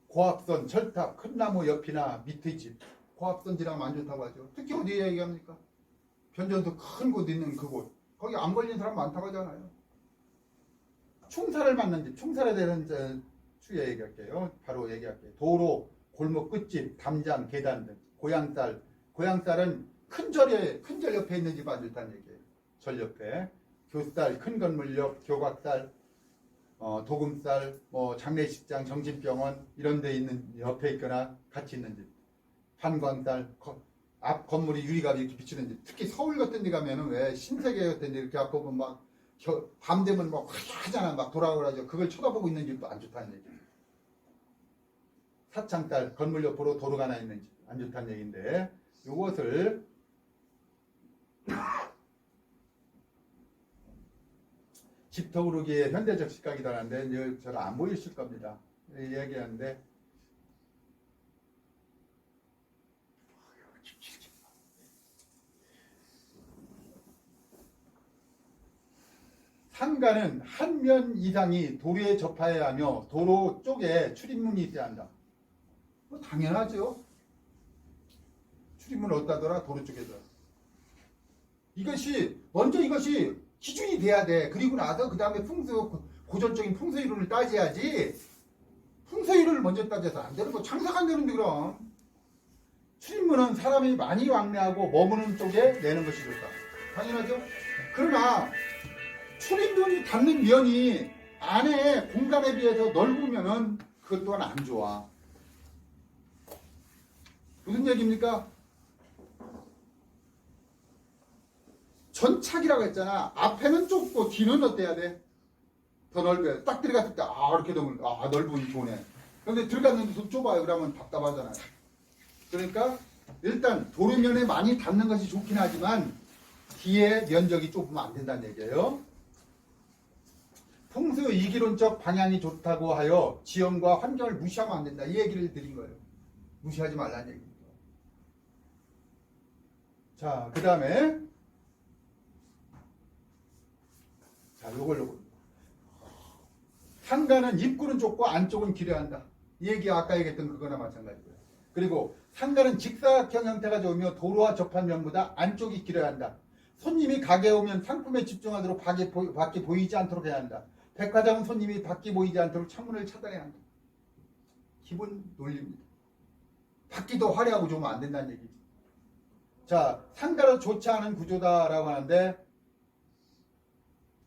고압선, 철탑, 큰 나무 옆이나 밑의 집. 고압선 지나면 안 좋다고 하죠. 특히 어디에 얘기합니까? 변전소 큰 곳 있는 그곳. 거기 안 걸린 사람 많다고 하잖아요. 충사를 맞는 집. 충사에 대한 추에 얘기할게요. 바로 얘기할게요. 도로, 골목 끝집, 담장, 계단 등. 고향쌀. 고향쌀은 큰 절 옆에 있는 집 안 좋다는 얘기예요. 절 옆에. 교쌀, 큰 건물 옆, 교각쌀, 도금쌀, 뭐 장례식장, 정신병원 이런 데 있는 옆에 있거나 같이 있는 집. 판광쌀, 앞 건물이 유리가 이렇게 비치는 집. 특히 서울 같은 데 가면은 왜 신세계 같은 데 이렇게 앞보고 막 밤 되면 막 화려하잖아. 막 돌아오라죠. 그걸 쳐다보고 있는 집도 안 좋다는 얘기예요. 사창딸, 건물 옆으로 도로가 나 있는 집. 안 좋다는 얘기인데 요것을 집터오르기의 현대적 시각이라는데 잘 안 보이실 겁니다. 얘기하는데 상가는 한 면 이상이 도로에 접하여야 하며 도로 쪽에 출입문이 있어야 한다. 뭐 당연하죠. 출입문 어디다더라? 도로 쪽에서. 이것이 기준이 돼야 돼. 그리고 나서 그 다음에 고전적인 풍수이론을 따져야지. 풍수이론을 먼저 따져서 안 되는 거 장사가 안 되는데 그럼. 출입문은 사람이 많이 왕래하고 머무는 쪽에 내는 것이 좋다. 당연하죠. 그러나 출입문이 닿는 면이 안에 공간에 비해서 넓으면은 그것 또한 안 좋아. 무슨 얘기입니까? 전착이라고 했잖아. 앞에는 좁고 뒤는 어때야 돼? 더 넓어요. 딱 들어갔을 때 이렇게 넓으니 좋네. 그런데 들어갔는데 더 좁아요. 그러면 답답하잖아요. 그러니까 일단 도로면에 많이 닿는 것이 좋긴 하지만 뒤에 면적이 좁으면 안 된다는 얘기예요. 풍수 이기론적 방향이 좋다고 하여 지형과 환경을 무시하면 안 된다. 이 얘기를 드린 거예요. 무시하지 말라는 얘기입니다. 자, 그 다음에 요걸 상가는 입구는 좁고 안쪽은 길어야 한다. 이 얘기 아까 얘기했던 그거나 마찬가지고요. 그리고 상가는 직사각형 형태가 좋으며 도로와 접한 면보다 안쪽이 길어야 한다. 손님이 가게에 오면 상품에 집중하도록 밖이 보이지 않도록 해야 한다. 백화점은 손님이 밖이 보이지 않도록 창문을 차단해야 한다. 기본 논리입니다. 밖이 더 화려하고 좋으면 안 된다는 얘기죠. 자, 상가로 좋지 않은 구조다라고 하는데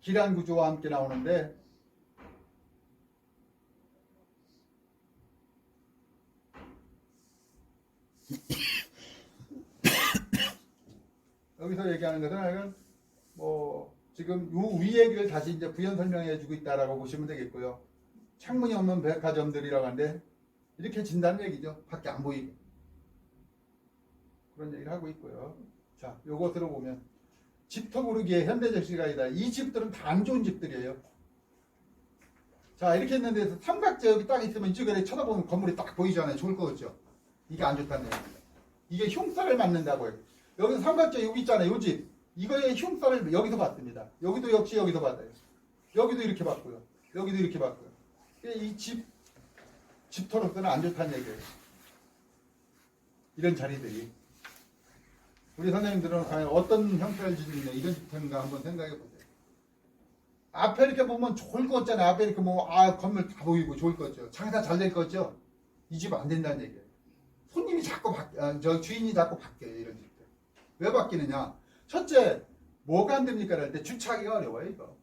기란 구조와 함께 나오는데 여기서 얘기하는 것은 지금 요 위 얘기를 다시 이제 부연 설명해 주고 있다라고 보시면 되겠고요. 창문이 없는 백화점들이라고 하는데 이렇게 진다는 얘기죠. 밖에 안 보이게. 그런 얘기를 하고 있고요. 자, 요것으로 보면 집터 고르기의 현대적 시각이다. 이 집들은 다 안 좋은 집들이에요. 자, 이렇게 했는데 삼각대 여기 딱 있으면 이쪽에 쳐다보면 건물이 딱 보이잖아요. 좋을 것 같죠? 이게 안 좋다는 얘기입니다. 이게 흉사를 맞는다고요. 여기 삼각대 여기 있잖아요. 요 집. 이거의 흉사를 여기서 받습니다. 여기도 역시 여기서 받아요. 여기도 이렇게 받고요. 여기도 이렇게 받고요. 이 집터로서는 안 좋다는 얘기예요. 이런 자리들이. 우리 선생님들은 과연 어떤 형태를 지니냐 이런 집터인가 한번 생각해 보세요. 앞에 이렇게 보면 좋을 것 같잖아요. 앞에 이렇게 보면 건물 다 보이고 좋을 것 같죠. 장사 잘 될 것 같죠. 이 집 안 된다는 얘기예요. 손님이 자꾸 주인이 자꾸 바뀌어요. 이런 집들. 왜 바뀌느냐? 첫째, 뭐가 안 됩니까? 할 때 주차하기가 어려워요, 이거.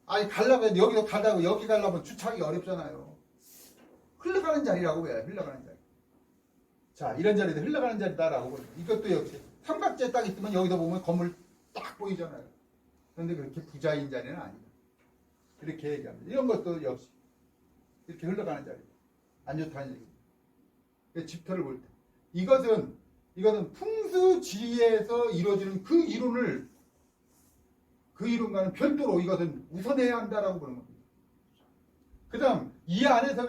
가려고 여기서 가다가 여기 가려면 주차하기 어렵잖아요. 흘러가는 자리라고 왜? 흘러가는 자리. 자, 이런 자리도 흘러가는 자리다라고 보죠. 이것도 역시 삼각대 딱 있으면 여기서 보면 건물 딱 보이잖아요. 그런데 그렇게 부자인 자리는 아니다. 이렇게 얘기합니다. 이런 것도 역시 이렇게 흘러가는 자리. 안 좋다는 얘기입니다. 집터를 볼 때. 이것은 풍수지리에서 이루어지는 그 이론과는 별도로 이것은 우선해야 한다라고 보는 겁니다. 그 다음, 이 안에서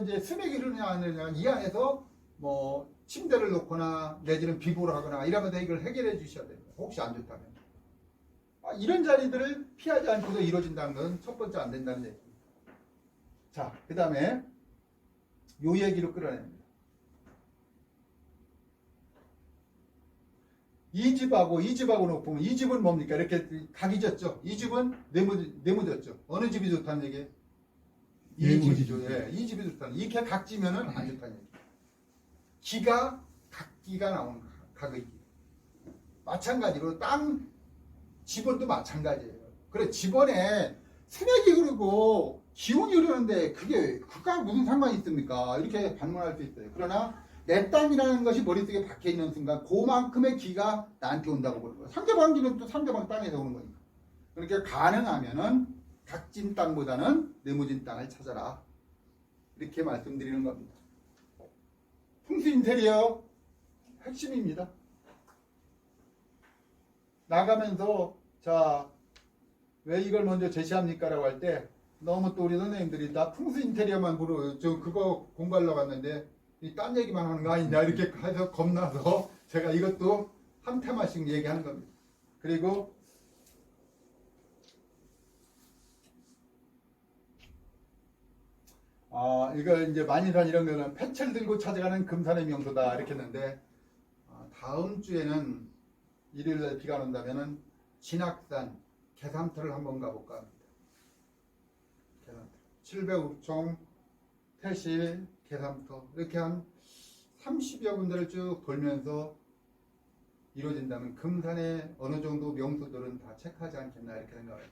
이제 스낵이 흐르냐 안 흐르냐, 이 안에서 침대를 놓거나 내지는 비보를 하거나 이러면서 이걸 해결해 주셔야 됩니다. 혹시 안 좋다면. 이런 자리들을 피하지 않고도 이루어진다는 건 첫 번째 안 된다는 얘기입니다. 자, 그 다음에 요 얘기로 끌어냅니다. 이 집하고 놓고 보면 이 집은 뭡니까? 이렇게 각이 졌죠. 이 집은 네모졌죠. 어느 집이 좋다는 얘기예요? 이 집이죠. 예, 이 집이 좋다는. 이렇게 각지면은 안 좋다는 얘기. 각기가 나오는 각의. 마찬가지로 땅 집원도 마찬가지예요. 그래, 집원에 스낵이 흐르고 기온이 흐르는데 그가 무슨 상관이 있습니까? 이렇게 반문할 수 있어요. 그러나 내 땅이라는 것이 머릿속에 박혀 있는 순간 그만큼의 기가 나한테 온다고 보는 거예요. 상대방 기는 또 상대방 땅에서 오는 거니까. 그러니까 가능하면은 각진 땅보다는 네모진 땅을 찾아라. 이렇게 말씀드리는 겁니다. 풍수 인테리어 핵심입니다. 나가면서 왜 이걸 먼저 제시합니까? 라고 할 때 너무 또 우리 선생님들이 나 풍수 인테리어만 그거 공부하려고 왔는데 딴 얘기만 하는 거 아니냐 이렇게 해서 겁나서 제가 이것도 한 테마씩 얘기하는 겁니다. 그리고 이걸 이제 만인산 이런 거는 패채를 들고 찾아가는 금산의 명소다 이렇게 했는데 다음 주에는 일요일날 비가 온다면은 진학산 계산터를 한번 가볼까 합니다. 계산터 705총 태실 계산터 이렇게 한 30여 군데를 쭉 돌면서 이루어진다면 금산의 어느 정도 명소들은 다 체크하지 않겠나 이렇게 생각해요.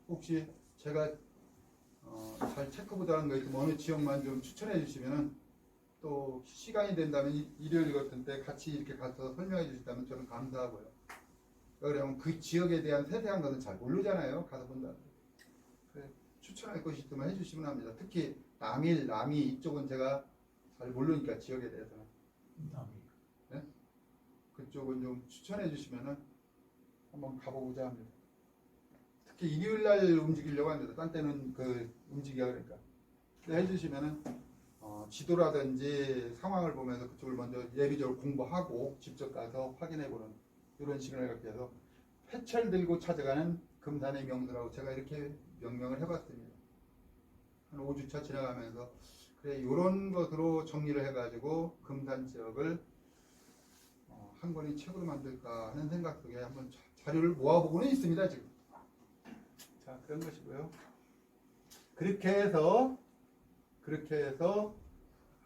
혹시 제가 잘 체크보다는 거 있으면 어느 지역만 좀 추천해 주시면은 또 시간이 된다면 일요일 같은 때 같이 이렇게 가서 설명해 주신다면 저는 감사하고요. 그러면 그 지역에 대한 세세한 것은 잘 모르잖아요. 가서 본다. 그래, 추천할 것이 있으면 해주시면 합니다. 특히 남일, 남이 이쪽은 제가 잘 모르니까 지역에 대해서는. 네? 그쪽은 좀 추천해 주시면은 한번 가보고자 합니다. 특히 일요일 날 움직이려고 합니다. 딴 때는 그 움직여 그러니까. 해주시면은 지도라든지 상황을 보면서 그쪽을 먼저 예비적으로 공부하고 직접 가서 확인해보는 이런 시간을 갖게 해서 회철 들고 찾아가는 금산의 명소라고 제가 이렇게 명명을 해봤습니다. 한 5주차 지나가면서 그래 이런 것으로 정리를 해가지고 금산 지역을 한 권의 책으로 만들까 하는 생각 속에 한번 자료를 모아보고는 있습니다 지금. 자 그런 것이고요. 그렇게 해서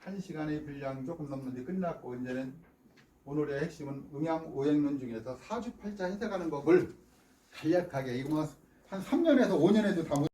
1시간의 분량 조금 넘는데 끝났고 이제는 오늘의 핵심은 음양 오행론 중에서 사주팔자 해석하는 법을 간략하게 이거 뭐 한 3년에서 5년에도 다 못